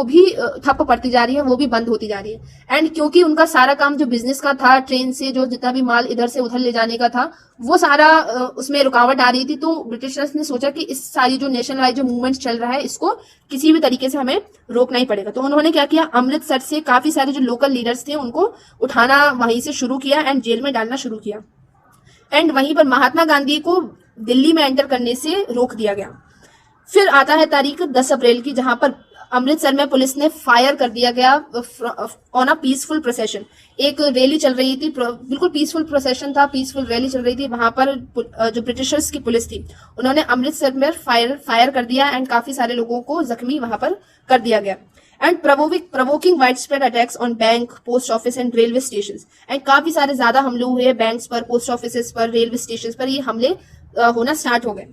भी ठप पड़ती जा रही है, वो भी बंद होती जा रही है। एंड क्योंकि उनका सारा काम जो बिजनेस का था, ट्रेन से जो जितना भी माल इधर से उधर ले जाने का था, वो सारा उसमें रुकावट आ रही थी। तो ब्रिटिशर्स ने सोचा कि इस सारी जो नेशनल वाइड जो मूवमेंट चल रहा है इसको किसी भी तरीके से हमें रोकना ही पड़ेगा। तो उन्होंने क्या किया, अमृतसर से काफी सारे जो लोकल लीडर्स थे उनको उठाना वहीं से शुरू किया एंड जेल में डालना शुरू किया। एंड वहीं पर महात्मा गांधी को दिल्ली में एंटर करने से रोक दिया गया। फिर आता है तारीख 10 अप्रैल की, जहां पर अमृतसर में पुलिस ने फायर कर दिया गया ऑन अ पीसफुल प्रोसेशन। एक रैली चल रही थी, बिल्कुल पीसफुल प्रोसेशन था, पीसफुल रैली चल रही थी। वहां पर जो ब्रिटिशर्स की पुलिस थी उन्होंने अमृतसर में फायर कर दिया एंड काफी सारे लोगों को जख्मी वहां पर कर दिया गया। And provoking wide spread attacks on bank, post office and railway station. And काफी सारे ज्यादा हमले हुए बैंक्स पर, पोस्ट ऑफिस पर, रेलवे स्टेशन पर, ये हमले होना स्टार्ट हो गए।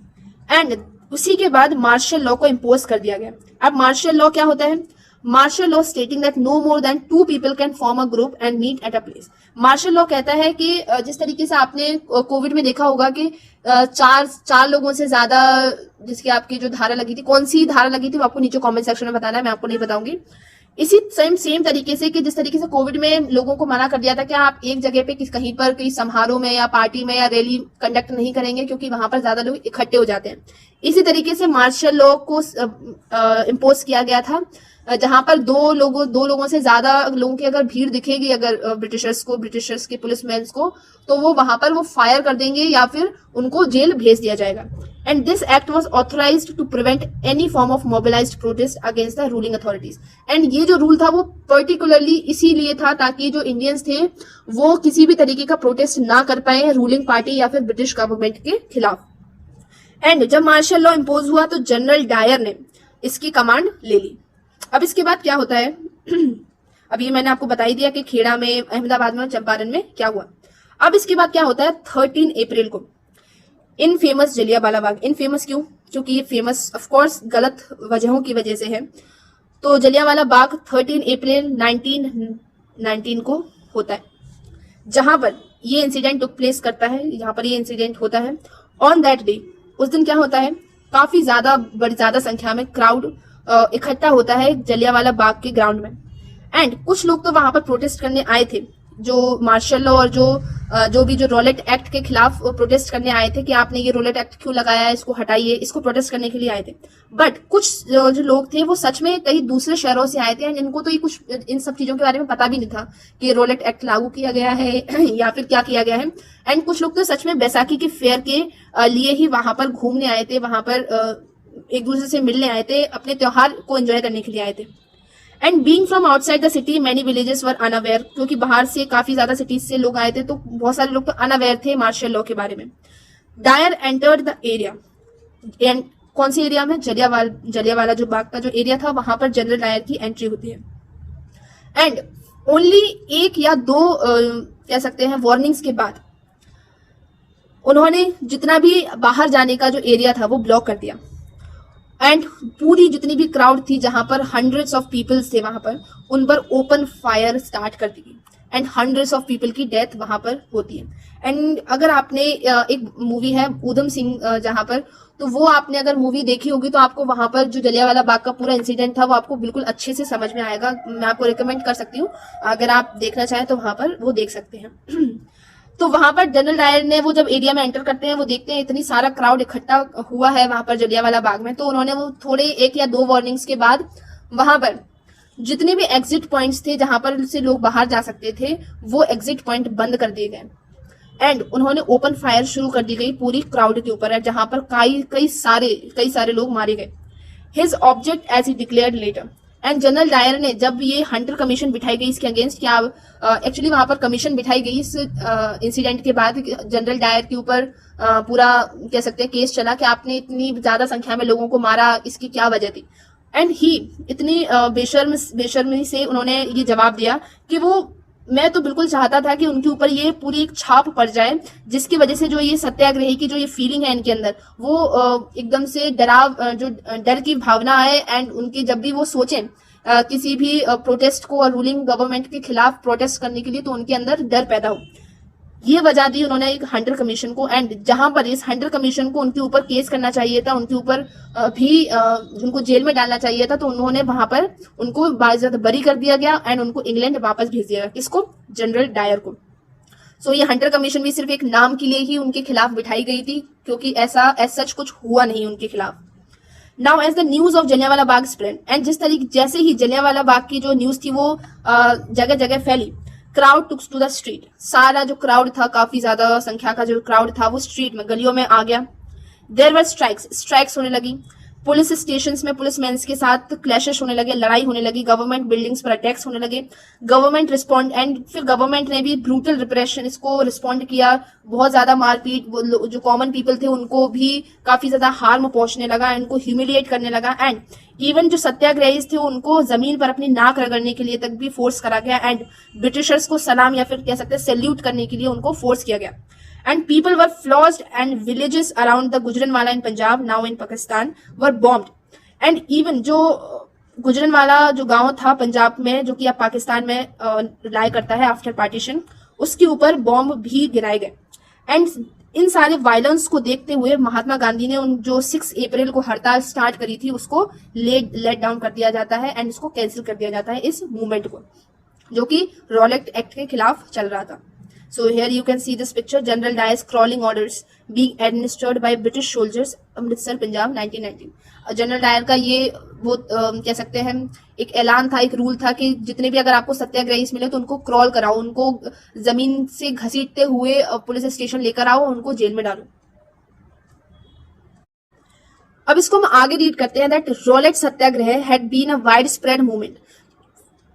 एंड उसी के बाद मार्शल लॉ को इम्पोज कर दिया गया। अब मार्शल लॉ क्या होता है, martial law stating that no more than 2 people can form a group and meet at a place. Martial law कहता है कि जिस तरीके से आपने कोविड में देखा होगा कि चार लोगों से ज्यादा जिसकी आपकी जो धारा लगी थी, कौन सी धारा लगी थी वो आपको नीचे कमेंट सेक्शन में बताना है, मैं आपको नहीं बताऊंगी। इसी सेम तरीके से कि जिस तरीके से कोविड में लोगों को मना कर दिया था कि आप एक जगह पे कहीं पर कहीं समारोह में या पार्टी में या रैली कंडक्ट नहीं करेंगे क्योंकि वहां पर ज्यादा लोग इकट्ठे हो जाते हैं, इसी तरीके से मार्शल लॉ को इम्पोज किया गया था, जहां पर दो लोगों से ज्यादा लोगों की अगर भीड़ दिखेगी अगर ब्रिटिशर्स के पुलिसमैन को, तो वो वहां पर वो फायर कर देंगे या फिर उनको जेल भेज दिया जाएगा। and this act was authorized to prevent any form of mobilized protest against the ruling authorities. and ये जो रूल था वो पर्टिकुलरली इसीलिए था ताकि जो इंडियंस थे वो किसी भी तरीके का प्रोटेस्ट ना कर पाए रूलिंग पार्टी या फिर ब्रिटिश गवर्नमेंट के खिलाफ। एंड जब मार्शल लॉ इम्पोज हुआ तो जनरल डायर ने इसकी कमांड ले ली। अब इसके बाद क्या होता है अब ये मैंने आपको बता ही दिया कि खेड़ा में, अहमदाबाद में और चंपारण में क्या हुआ। अब इसके बाद क्या होता है 13 अप्रैल को इन फेमस जलियांवाला बाग। इन फेमस क्यों? क्योंकि ये फेमस ऑफ कोर्स गलत वजहों की वजह से है। तो जलियांवाला बाग 13 अप्रैल 1919 को होता है, जहां पर ये इंसिडेंट टुक प्लेस करता है, यहाँ पर ये इंसिडेंट होता है। ऑन दैट डे, उस दिन क्या होता है, काफी बड़ी ज्यादा संख्या में क्राउड इकट्ठा होता है जलियांवाला बाग के ग्राउंड में। एंड कुछ लोग तो वहां पर प्रोटेस्ट करने आए थे, जो मार्शल लॉ और जो भी रॉलेट एक्ट के खिलाफ प्रोटेस्ट करने आए थे कि आपने ये रॉलेट एक्ट क्यों लगाया है, इसको हटाइए, इसको प्रोटेस्ट करने के लिए आए थे। बट कुछ जो लोग थे वो सच में कई दूसरे शहरों से आए थे एंड इनको तो ये कुछ इन सब चीजों के बारे में पता भी नहीं था कि रॉलेट एक्ट लागू किया गया है या फिर क्या किया गया है। एंड कुछ लोग तो सच में बैसाखी के फेयर के लिए ही वहां पर घूमने आए थे, वहां पर एक दूसरे से मिलने आए थे, अपने त्योहार को एंजॉय करने के लिए आए थे। And being from outside the city many villages were unaware, क्योंकि बाहर से काफी ज्यादा सिटीज से लोग आए थे तो बहुत सारे लोग तो अनअवेयर थे मार्शल लॉ के बारे में। Dyer entered the area, and कौन सी एरिया में? जलियांवाला जो बाग का जो एरिया था वहां पर जनरल डायर की एंट्री होती है। एंड ओनली एक या दो कह सकते हैं वार्निंग्स के बाद उन्होंने जितना भी बाहर जाने का जो एरिया था वो ब्लॉक कर दिया। एंड पूरी जितनी भी क्राउड थी जहां पर हंड्रेड्स ऑफ पीपल्स थे वहां पर, उन पर ओपन फायर स्टार्ट कर दी एंड हंड्रेड्स ऑफ पीपल की डेथ वहां पर होती है। एंड अगर आपने एक मूवी है ऊधम सिंह जहां पर, तो वो आपने अगर मूवी देखी होगी तो आपको वहां पर जो जलियांवाला बाग का पूरा इंसिडेंट था वो आपको बिल्कुल अच्छे से समझ में आएगा। मैं आपको रिकमेंड कर सकती हूँ, अगर आप देखना चाहें तो वहां पर वो देख सकते हैं। तो वहां पर जनरल डायर ने वो जब एरिया में एंटर करते हैं वो देखते हैं इतनी सारा क्राउड इकट्ठा हुआ है वहां पर जलियांवाला बाग में, तो उन्होंने वो थोड़े एक या दो वार्निंग्स के बाद वहां पर जितने भी एग्जिट पॉइंट्स थे जहां पर से लोग बाहर जा सकते थे वो एग्जिट पॉइंट बंद कर दिए गए एंड उन्होंने ओपन फायर शुरू कर दी गई पूरी क्राउड के ऊपर, जहां पर कई सारे लोग मारे गए। His object as he declared later, and General Dyer ने जब ये हंटर कमीशन बिठाई गई इसके अगेंस्ट, क्या एक्चुअली वहां पर कमीशन बिठाई गई इस इंसिडेंट के बाद जनरल डायर के ऊपर पूरा कह सकते हैं केस चला कि आपने इतनी ज्यादा संख्या में लोगों को मारा, इसकी क्या वजह थी। एंड ही इतनी बेशर्मी से उन्होंने ये जवाब दिया कि मैं तो बिल्कुल चाहता था कि उनके ऊपर ये पूरी एक छाप पड़ जाए जिसकी वजह से जो ये सत्याग्रही की जो ये फीलिंग है इनके अंदर वो एकदम से जो डर की भावना आए एंड उनके जब भी वो सोचें किसी भी प्रोटेस्ट को और रूलिंग गवर्नमेंट के खिलाफ प्रोटेस्ट करने के लिए तो उनके अंदर डर पैदा हो। ये वजह दी उन्होंने एक हंटर कमीशन को, एंड जहां पर इस हंटर कमीशन को उनके ऊपर केस करना चाहिए था, उनके ऊपर भी उनको जेल में डालना चाहिए था, तो उन्होंने वहां पर उनको बाइज्जत बरी कर दिया गया एंड उनको इंग्लैंड वापस भेज दिया गया। किसको? जनरल डायर को। सो ये हंटर कमीशन भी सिर्फ एक नाम के लिए ही उनके खिलाफ बिठाई गई थी, क्योंकि ऐसा एज सच कुछ हुआ नहीं उनके खिलाफ। Now as the news of Jallianwala Bagh spread, and जैसे ही जलियांवाला बाग की जो न्यूज थी वो जगह जगह फैली, crowd took to the street, सारा जो क्राउड था, काफी ज्यादा संख्या का जो क्राउड था वो स्ट्रीट में, गलियों में आ गया। देयर वर स्ट्राइक्स होने लगी, पुलिस स्टेशंस में पुलिसमैन के साथ क्लैशेस होने लगे, लड़ाई होने लगी, गवर्नमेंट बिल्डिंग्स पर अटैक्स होने लगे। गवर्नमेंट रिस्पॉन्ड, एंड फिर गवर्नमेंट ने भी ब्रूटल रिप्रेशन इसको रिस्पॉन्ड किया, बहुत ज्यादा मारपीट, जो कॉमन पीपल थे उनको भी काफी ज्यादा हार्म पहुंचने लगा, उनको ह्यूमिलिएट करने लगा। एंड इवन जो सत्याग्रही थे उनको जमीन पर अपनी नाक रगड़ने के लिए तक भी फोर्स करा गया एंड ब्रिटिशर्स को सलाम या फिर कह सकते हैं सैल्यूट करने के लिए उनको फोर्स किया गया। And people were flushed and villages around the Gujranwala in Punjab, now in Pakistan, were bombed. And even जो गुजरनवाला जो गांव था पंजाब में जो कि अब पाकिस्तान में लाई करता है आफ्टर पार्टीशन, उसके ऊपर बॉम्ब भी गिराए गए। एंड इन सारे वायलेंस को देखते हुए महात्मा गांधी ने उन जो 6 अप्रैल को हड़ताल स्टार्ट करी थी उसको लेट डाउन कर दिया जाता है एंड इसको कैंसिल कर दिया जाता है, इस मूवमेंट को, जो कि रॉलेट एक्ट के खिलाफ चल रहा था। So here you can see this picture, General Dyer's crawling orders being administered by British soldiers, Amritsar Punjab 1919। General Dyer का ये वो कह सकते हैं एक ऐलान था, एक रूल था कि जितने भी अगर आपको सत्याग्रही मिले तो उनको क्रॉल कराओ, उनको जमीन से घसीटते हुए पुलिस स्टेशन लेकर आओ, उनको जेल में डालो। अब इसको हम आगे रीड करते हैं that Rowlatt satyagraha had been a widespread movement.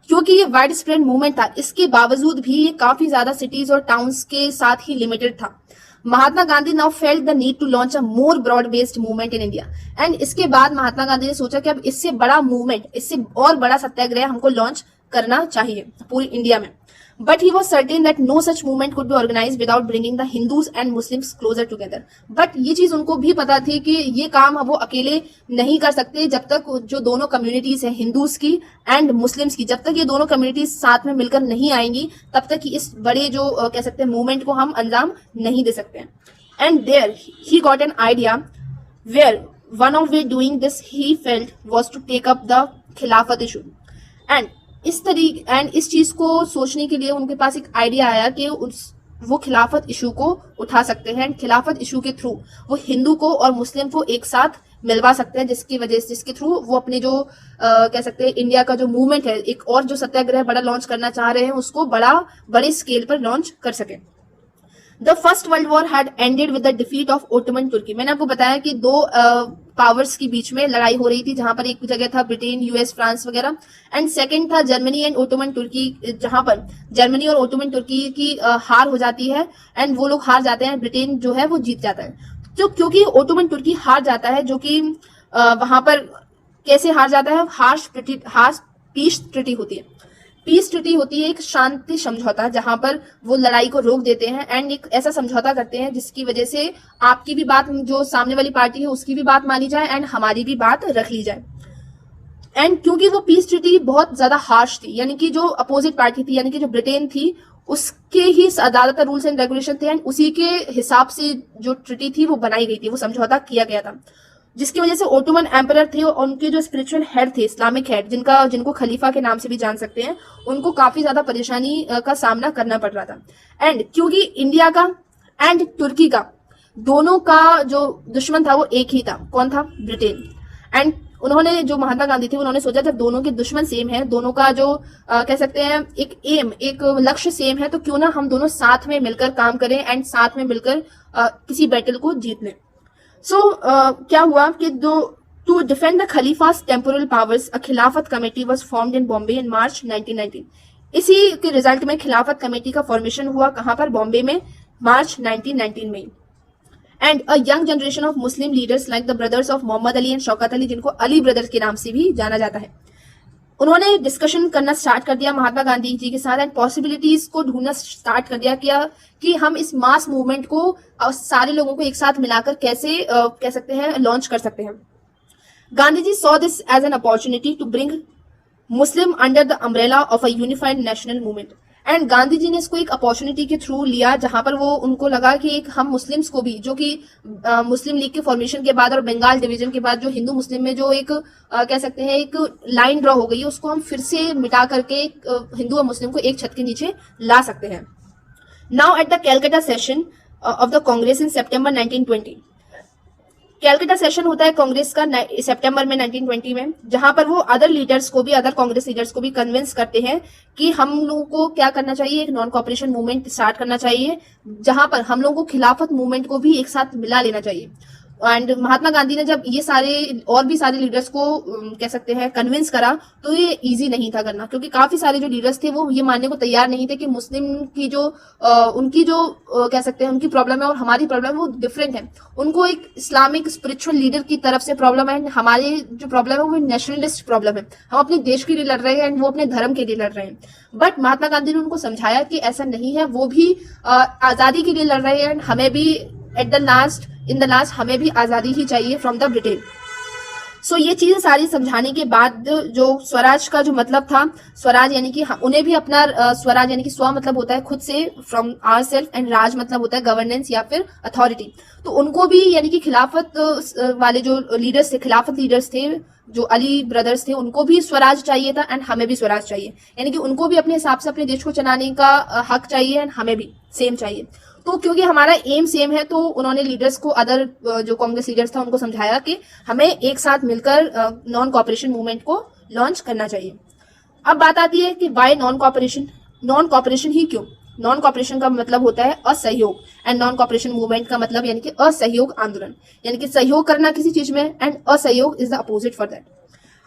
क्योंकि ये वाइड स्प्रेड मूवमेंट था, इसके बावजूद भी ये काफी ज्यादा सिटीज और टाउन्स के साथ ही लिमिटेड था। Mahatma Gandhi now felt the need to launch a more broad based movement in India. And इसके बाद महात्मा गांधी ने सोचा कि अब इससे बड़ा मूवमेंट, इससे और बड़ा सत्याग्रह हमको लॉन्च करना चाहिए पूरी इंडिया में। But he was certain that no such movement could be organise without bringing the Hindus and Muslims closer together. But ये चीज उनको भी पता थी कि ये काम वो अकेले नहीं कर सकते जब तक जो दोनों कम्युनिटीज है, हिंदूज की एंड मुस्लिम्स की, जब तक ये दोनों कम्युनिटीज साथ में मिलकर नहीं आएंगी तब तक इस बड़े जो कह सकते हैं मूवमेंट को हम अंजाम नहीं दे सकते हैं। And there he got an idea where one of way doing this he felt was to take up the Khilafat issue. And इस चीज को सोचने के लिए उनके पास एक आइडिया आया कि वो खिलाफत इशू को उठा सकते हैं। खिलाफत इशू के थ्रू वो हिंदू को और मुस्लिम को एक साथ मिलवा सकते हैं, जिसके थ्रू वो अपने जो कह सकते हैं इंडिया का जो मूवमेंट है, एक और जो सत्याग्रह बड़ा लॉन्च करना चाह रहे हैं, उसको बड़े स्केल पर लॉन्च कर सके। The first world war had ended with the defeat of Ottoman Turkey. मैंने आपको बताया कि दो पावर्स के बीच में लड़ाई हो रही थी, जहां पर एक जगह था ब्रिटेन, यूएस, फ्रांस वगैरह, एंड सेकंड था जर्मनी एंड ओटोमन तुर्की, जहां पर जर्मनी और ओटोमन तुर्की की हार हो जाती है एंड वो लोग हार जाते हैं, ब्रिटेन जो है वो जीत जाता है। तो क्योंकि ओटोमन तुर्की हार जाता है, जो कि वहां पर कैसे हार जाता है, हार्श पीस ट्रीटी होती है। पीस ट्रीटी होती है एक शांति समझौता, जहां पर वो लड़ाई को रोक देते हैं एंड एक ऐसा समझौता करते हैं जिसकी वजह से आपकी भी बात, जो सामने वाली पार्टी है उसकी भी बात मानी जाए एंड हमारी भी बात रख ली जाए। एंड क्योंकि वो पीस ट्रीटी बहुत ज्यादा हार्श थी, यानी कि जो अपोजिट पार्टी थी, यानी कि जो ब्रिटेन थी, उसके ही ज्यादातर रूल्स एंड रेगुलेशन थे एंड उसी के हिसाब से जो ट्रीटी थी वो बनाई गई थी, वो समझौता किया गया था, जिसकी वजह से ओटोमन एम्परर थे और उनके जो स्पिरिचुअल हेड थे, इस्लामिक हेड, जिनको खलीफा के नाम से भी जान सकते हैं, उनको काफी ज्यादा परेशानी का सामना करना पड़ रहा था। एंड क्योंकि इंडिया का एंड तुर्की का दोनों का जो दुश्मन था वो एक ही था, कौन था, ब्रिटेन। एंड उन्होंने, जो महात्मा गांधी थे, उन्होंने सोचा जब दोनों के दुश्मन सेम है, दोनों का जो कह सकते हैं एक लक्ष्य सेम है, तो क्यों ना हम दोनों साथ में मिलकर काम करें एंड साथ में मिलकर किसी बैटल को जीत लें। सो क्या हुआ कि to defend the Khalifa's temporal powers a Khilafat committee was formed in Bombay in March 1919। इसी के रिजल्ट में खिलाफत कमेटी का फॉर्मेशन हुआ, कहां पर, बॉम्बे में, मार्च 1919 में। And a young generation of Muslim leaders like the brothers of Mohammad Ali and Shaukat Ali, जिनको अली ब्रदर्स के नाम से भी जाना जाता है, उन्होंने डिस्कशन करना स्टार्ट कर दिया महात्मा गांधी जी के साथ एंड पॉसिबिलिटीज को ढूंढना स्टार्ट कर दिया कि हम इस मास मूवमेंट को सारे लोगों को एक साथ मिलाकर कैसे कह सकते हैं लॉन्च कर सकते हैं। Gandhi ji saw this as an opportunity to bring Muslim under the umbrella of a unified national movement. And Gandhi ji ने इसको एक अपॉर्चुनिटी के थ्रू लिया, जहां पर वो उनको लगा कि एक हम मुस्लिम्स को भी, जो कि मुस्लिम लीग के फॉर्मेशन के बाद और बंगाल डिवीजन के बाद जो हिंदू मुस्लिम में जो एक कह सकते हैं एक लाइन ड्रॉ हो गई है, उसको हम फिर से मिटा करके हिंदू और मुस्लिम को एक छत के नीचे ला सकते हैं। Now at the Calcutta session of the Congress in September 1920, Calcutta session होता है कांग्रेस का सितंबर में 1920 में, जहां पर वो अदर कांग्रेस लीडर्स को भी कन्विंस करते हैं कि हम लोगों को क्या करना चाहिए, एक नॉन कॉपरेशन मूवमेंट स्टार्ट करना चाहिए, जहां पर हम लोगों को खिलाफत मूवमेंट को भी एक साथ मिला लेना चाहिए। एंड महात्मा गांधी ने जब ये सारे और भी सारे लीडर्स को कह सकते हैं कन्विंस करा, तो ये इजी नहीं था करना, क्योंकि काफी सारे जो लीडर्स थे वो ये मानने को तैयार नहीं थे कि मुस्लिम की जो उनकी जो कह सकते हैं उनकी प्रॉब्लम है और हमारी प्रॉब्लम है वो डिफरेंट है। उनको एक इस्लामिक स्पिरिचुअल लीडर की तरफ से प्रॉब्लम है, हमारी जो प्रॉब्लम है वो नेशनलिस्ट प्रॉब्लम है, हम अपने देश के लिए लड़ रहे हैं एंड वो अपने धर्म के लिए लड़ रहे हैं। बट महात्मा गांधी ने उनको समझाया कि ऐसा नहीं है, वो भी आजादी के लिए लड़ रहे हैं एंड हमें भी इन द लास्ट हमें भी आजादी ही चाहिए फ्रॉम द ब्रिटेन। सो ये चीजें सारी समझाने के बाद जो स्वराज का जो मतलब था, स्वराज यानी कि उन्हें भी अपना स्वराज यानी कि स्व मतलब होता है खुद से, फ्रॉम आवर सेल्फ, एंड राज मतलब होता है गवर्नेंस या फिर अथॉरिटी। तो उनको भी यानी कि खिलाफत वाले जो लीडर्स थे, खिलाफत लीडर्स थे, जो अली ब्रदर्स थे, उनको भी स्वराज चाहिए था एंड हमें भी स्वराज चाहिए, यानी कि उनको भी अपने हिसाब से अपने देश को चलाने का हक चाहिए एंड हमें भी सेम चाहिए। तो क्योंकि हमारा एम सेम है, तो उन्होंने लीडर्स को, अदर जो कांग्रेस लीडर्स था, उनको समझाया कि हमें एक साथ मिलकर नॉन कॉपरेशन मूवमेंट को लॉन्च करना चाहिए। अब बात आती है कि वाई नॉन कॉपरेशन ही क्यों? नॉन कॉपरेशन का मतलब होता है असहयोग, एंड नॉन कॉपरेशन मूवमेंट का मतलब यानी कि असहयोग आंदोलन, यानी कि सहयोग करना किसी चीज में, एंड असहयोग is the opposite for that.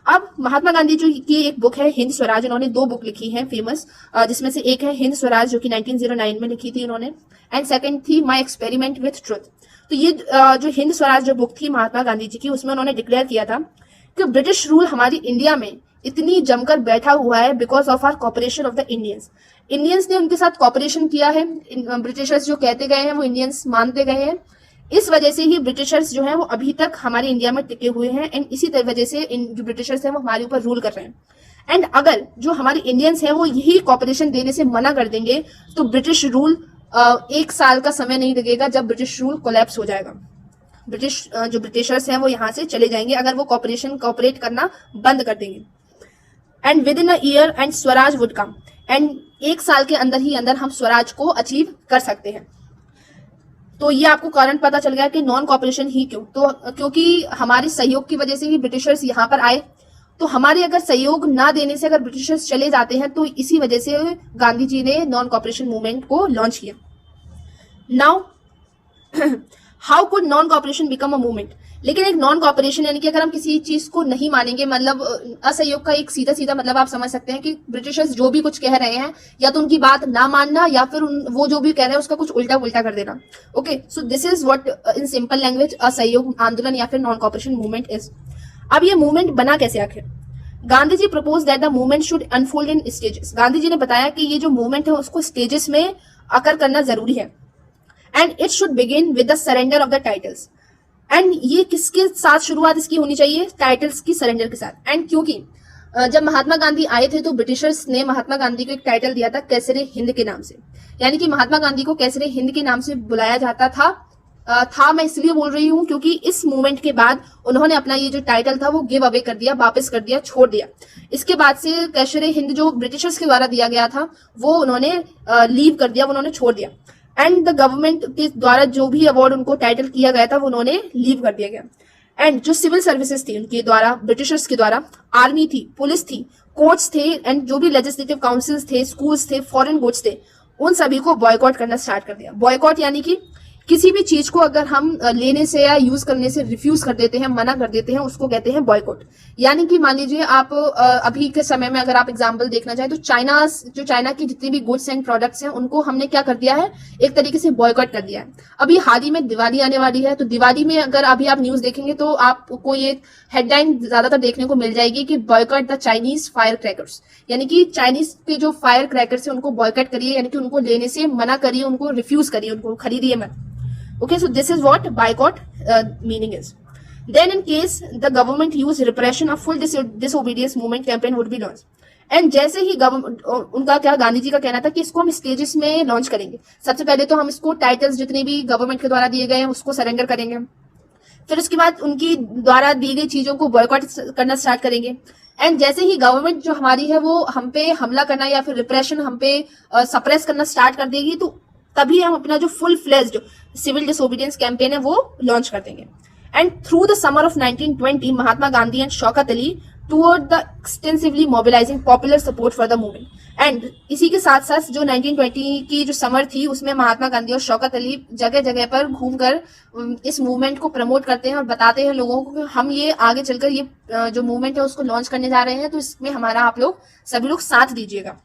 अब महात्मा गांधी जी की एक बुक है हिंद स्वराज, उन्होंने 2 बुक लिखी है फेमस, जिसमें से एक है हिंद स्वराज जो कि 1909 में लिखी थी उन्होंने, एंड सेकंड थी माय एक्सपेरिमेंट विथ ट्रुथ। तो ये जो हिंद स्वराज जो बुक थी महात्मा गांधी जी की, उसमें उन्होंने डिक्लेयर किया था कि ब्रिटिश रूल हमारी इंडिया में इतनी जमकर बैठा हुआ है because of our cooperation of the Indians ने उनके साथ कॉपरेशन किया है, ब्रिटिशर्स जो कहते गए हैं वो इंडियंस मानते गए हैं, इस वजह से ही ब्रिटिशर्स जो हैं वो अभी तक हमारे इंडिया में टिके हुए हैं, एंड इसी वजह से जो ब्रिटिशर्स हैं वो हमारे ऊपर रूल कर रहे हैं। एंड अगर जो हमारे इंडियंस हैं वो यही कॉपरेशन देने से मना कर देंगे तो ब्रिटिश रूल 1 साल का समय नहीं लगेगा जब ब्रिटिश रूल कोलैप्स हो जाएगा। जो ब्रिटिशर्स हैं वो यहाँ से चले जाएंगे अगर वो कॉपरेट करना बंद कर देंगे। And with in a year and Swaraj would come, and 1 साल के अंदर ही अंदर हम स्वराज को अचीव कर सकते हैं। तो ये आपको कारण पता चल गया कि नॉन कॉपरेशन ही क्यों, तो क्योंकि हमारे सहयोग की वजह से ही ब्रिटिशर्स यहाँ पर आए। तो हमारे अगर सहयोग ना देने से अगर ब्रिटिशर्स चले जाते हैं तो इसी वजह से गांधी जी ने नॉन कॉपरेशन मूवमेंट को लॉन्च किया। Now how could non cooperation become a movement. लेकिन एक नॉन कॉपरेशन यानी कि अगर हम किसी चीज को नहीं मानेंगे, मतलब असहयोग का एक सीधा सीधा मतलब आप समझ सकते हैं कि ब्रिटिशर्स जो भी कुछ कह रहे हैं या तो उनकी बात ना मानना या फिर वो जो भी कह रहे हैं उसका कुछ उल्टा पुल्टा कर देना। Okay, so this is what in simple language असहयोग आंदोलन या फिर नॉन कॉपरेशन मूवमेंट इज। अब ये मूवमेंट बना कैसे आखिर। Gandhi ji propose that the movement should unfold in stages. Gandhi ji ने बताया कि ये जो मूवमेंट है उसको स्टेजेस में अकर करना जरूरी है, and it should begin with the surrender of the titles. And ये किसके साथ शुरुआत इसकी होनी चाहिए, टाइटल्स की सरेंडर के साथ। एंड क्योंकि जब महात्मा गांधी आए थे तो ब्रिटिशर्स ने महात्मा गांधी को एक टाइटल दिया था कैसरे हिंद के नाम से, यानी कि महात्मा गांधी को कैसरे हिंद के नाम से बुलाया जाता था मैं इसलिए बोल रही हूँ क्योंकि इस मूवमेंट के बाद उन्होंने अपना ये जो टाइटल था वो गिव अवे कर दिया, वापस कर दिया, छोड़ दिया। इसके बाद से कैसरे हिंद जो ब्रिटिशर्स के द्वारा दिया गया था वो उन्होंने लीव कर दिया, वो उन्होंने छोड़ दिया। एंड द गवर्नमेंट के द्वारा जो भी अवार्ड उनको टाइटल किया गया था वो उन्होंने लीव कर दिया गया। एंड जो सिविल सर्विसेज थी उनके द्वारा, ब्रिटिशर्स के द्वारा, आर्मी थी, पुलिस थी, कोर्ट्स थे, एंड जो भी लेजिस्लेटिव काउंसिल्स थे, स्कूल्स थे, फॉरेन गुड्स थे, उन सभी को बॉयकॉट करना स्टार्ट कर दिया। बॉयकॉट यानी कि किसी भी चीज को अगर हम लेने से या यूज करने से रिफ्यूज कर देते हैं, मना कर देते हैं, उसको कहते हैं बॉयकॉट। यानी कि मान लीजिए आप अभी के समय में अगर आप एग्जांपल देखना चाहें तो चाइना की जितनी भी गुड्स एंड प्रोडक्ट्स हैं उनको हमने क्या कर दिया है, एक तरीके से बॉयकॉट कर दिया है। अभी हाल ही में दिवाली आने वाली है, तो दिवाली में अगर अभी आप न्यूज देखेंगे तो आपको ये हेडलाइन ज्यादातर देखने को मिल जाएगी कि boycott the Chinese fire crackers, यानी कि चाइनीज के जो फायर क्रैकर्स है उनको बॉयकॉट करिए, यानी कि उनको लेने से मना करिए, उनको रिफ्यूज करिए, उनको खरीदिए मत। Okay, so this is what boycott meaning is. Then in case the government use repression, a full disobedience movement campaign would be launched. And जैसे ही उनका क्या, गांधी जी का कहना था कि इसको हम स्टेजेस में लॉन्च करेंगे। सबसे पहले तो हम इसको टाइटल्स जितने भी गवर्नमेंट के द्वारा दिए गए हैं उसको सरेंडर करेंगे, फिर उसके बाद उनकी द्वारा दी गई चीजों को बॉयकॉट करना स्टार्ट करेंगे। एंड जैसे ही गवर्नमेंट जो हमारी है वो हम पे हमला करना या फिर रिप्रेशन हम पे सप्रेस करना स्टार्ट कर देगी, तो तभी हम अपना जो full fledged civil disobedience campaign है वो लॉन्च कर देंगे। And through the summer of 1920 Mahatma Gandhi and Shaukat Ali toward the extensively mobilising popular support for the movement. And इसी के साथ साथ जो 1920 की जो समर थी उसमें महात्मा गांधी और शौकत अली जगह जगह पर घूमकर इस मूवमेंट को प्रमोट करते हैं और बताते हैं लोगों को कि हम ये आगे चलकर ये जो मूवमेंट है उसको लॉन्च करने जा रहे हैं, तो इसमें हमारा आप लोग सभी लोग साथ दीजिएगा।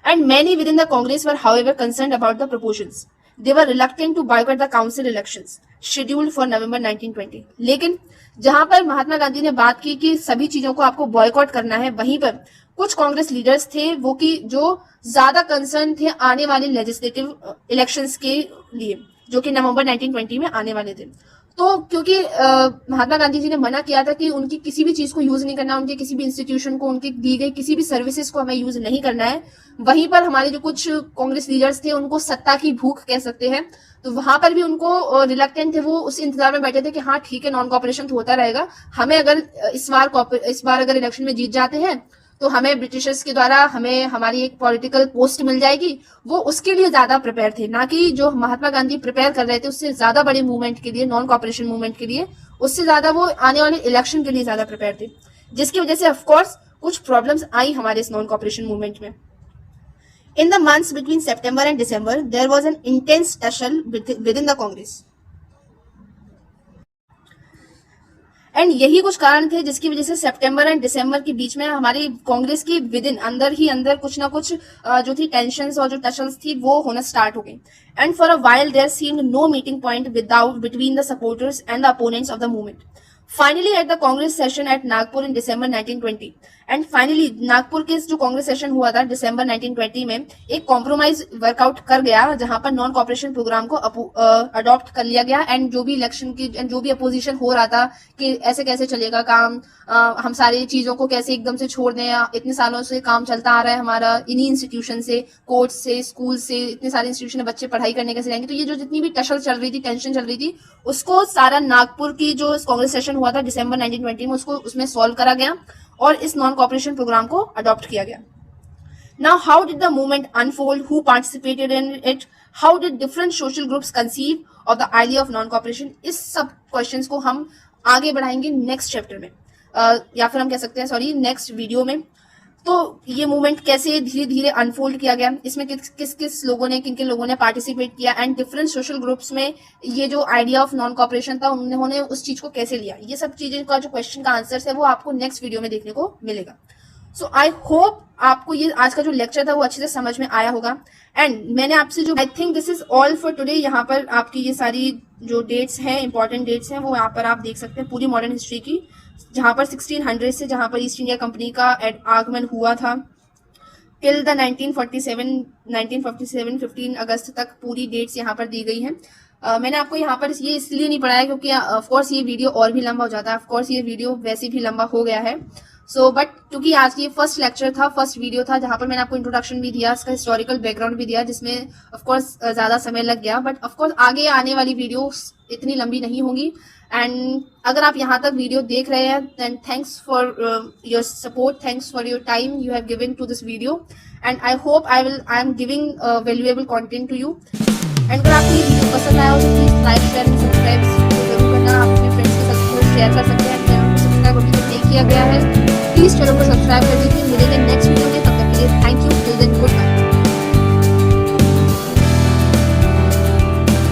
And many within the Congress were, however, concerned about the proportions. They were reluctant to boycott the council elections scheduled for November 1920. लेकिन जहां पर महात्मा गांधी ने बात की कि सभी चीजों को आपको बॉयकॉट करना है, वहीं पर कुछ कांग्रेस लीडर्स थे वो कि जो ज्यादा कंसर्न थे आने वाले लेजिस्लेटिव इलेक्शंस के लिए जो कि नवंबर 1920 में आने वाले थे। तो क्योंकि महात्मा गांधी जी ने मना किया था कि उनकी किसी भी चीज को यूज नहीं करना, उनके किसी भी इंस्टीट्यूशन को, उनकी दी गई किसी भी सर्विसेज को हमें यूज नहीं करना है, वहीं पर हमारे जो कुछ कांग्रेस लीडर्स थे उनको सत्ता की भूख कह सकते हैं, तो वहां पर भी उनको रिलक्टेंट थे, वो उस इंतजार में बैठे थे कि हाँ ठीक है नॉन कॉपरेशन तो होता रहेगा, हमें अगर इस बार अगर इलेक्शन में जीत जाते हैं तो हमें ब्रिटिशर्स के द्वारा हमें हमारी एक पॉलिटिकल पोस्ट मिल जाएगी। वो उसके लिए ज्यादा प्रिपेयर थे, ना कि जो महात्मा गांधी प्रिपेयर कर रहे थे उससे ज्यादा बड़े मूवमेंट के लिए, नॉन कॉपरेशन मूवमेंट के लिए, उससे ज्यादा वो आने वाले इलेक्शन के लिए ज्यादा प्रिपेयर थे, जिसकी वजह से ऑफकोर्स कुछ प्रॉब्लम्स आई हमारे इस नॉन कॉपरेशन मूवमेंट में। In the months between September and December, there was an intense tussle within the Congress. And यही कुछ कारण थे जिसकी वजह से सितंबर एंड दिसंबर के बीच में हमारी कांग्रेस की विद इन अंदर ही अंदर कुछ ना कुछ जो थी टेंशंस और जो टशल्स थी वो होना स्टार्ट हो गई. And for a while there seemed no meeting point without between the supporters and the opponents of the movement. Finally, at the Congress session at Nagpur in December 1920, and finally Nagpur के जो Congress session हुआ था दिसंबर 1920 में एक compromise workout कर गया जहां पर नॉन कॉपरेशन प्रोग्राम को अडॉप्ट कर लिया गया. एंड जो भी इलेक्शन की जो भी अपोजिशन हो रहा था कि ऐसे कैसे चलेगा काम, हम सारी चीजों को कैसे एकदम से छोड़ दें, इतने सालों से काम चलता आ रहा है हमारा इन्हीं इंस्टीट्यूशन से, कोर्ट से, स्कूल से, इतने सारे इंस्टीट्यूशन में बच्चे पढ़ाई करने कैसे जाएंगे. तो ये जो जितनी भी टशल चल रही थी, टेंशन चल रही थी, उसको सारा नागपुर की जो कांग्रेस सेशन हुआ था दिसंबर 1920 में उसमें सॉल्व करा गया और इस नॉन कॉपरेशन प्रोग्राम को अडॉप्ट किया गया. Now how did the movement unfold, who participated in it, how did different social groups conceive of the idea of non cooperation, इस सब क्वेश्चंस को हम आगे बढ़ाएंगे नेक्स्ट चैप्टर में, या फिर हम कह सकते हैं नेक्स्ट वीडियो में. तो ये मूवमेंट कैसे धीरे धीरे अनफोल्ड किया गया, इसमें किस लोगों ने, किन किन लोगों ने पार्टिसिपेट किया, एंड डिफरेंट सोशल ग्रुप्स में ये जो आइडिया ऑफ नॉन कॉपरेशन था उन्होंने उस चीज को कैसे लिया, ये सब चीजें का जो क्वेश्चन का आंसर है वो आपको नेक्स्ट वीडियो में देखने को मिलेगा. सो आई होप आपको ये आज का जो लेक्चर था वो अच्छे से समझ में आया होगा. एंड मैंने आपसे जो I think this is all for today, यहाँ पर आपकी ये सारी जो डेट्स हैं, इंपॉर्टेंट डेट्स हैं, वो यहाँ पर आप देख सकते हैं पूरी मॉडर्न हिस्ट्री की, जहां पर 1600 से जहां पर ईस्ट इंडिया कंपनी का आगमन हुआ था टिल द 1947 15 अगस्त तक पूरी डेट्स यहाँ पर दी गई हैं. मैंने आपको यहाँ पर ये इसलिए नहीं पढ़ाया क्योंकि ऑफकोर्स ये वीडियो और भी लंबा हो जाता है, ऑफकोर्स ये वीडियो वैसे भी लंबा हो गया है. बट क्योंकि आज ये फर्स्ट लेक्चर था, फर्स्ट वीडियो था, जहां पर मैंने आपको इंट्रोडक्शन भी दिया, इसका हिस्टोरिकल बैकग्राउंड भी दिया, जिसमें ऑफकोर्स ज्यादा समय लग गया. बट ऑफकोर्स आगे आने वाली वीडियो इतनी लंबी नहीं होंगी. एंड अगर आप यहाँ तक वीडियो देख रहे हैं then thanks for your support, thanks for your time you have given to this video, and I hope I am giving valuable content to you. And अगर आपको ये वीडियो पसंद आया हो तो please like, share and subscribe जरूर करना. आप अपने फ्रेंड्स के साथ शेयर कर सकते हैं. चैनल को सब्सक्राइब अभी तक नहीं किया गया है, प्लीज चैनल को सब्सक्राइब कर दीजिए. मिलेंगे नेक्स्ट वीडियो में, तब तक के लिए thank you, till then good bye.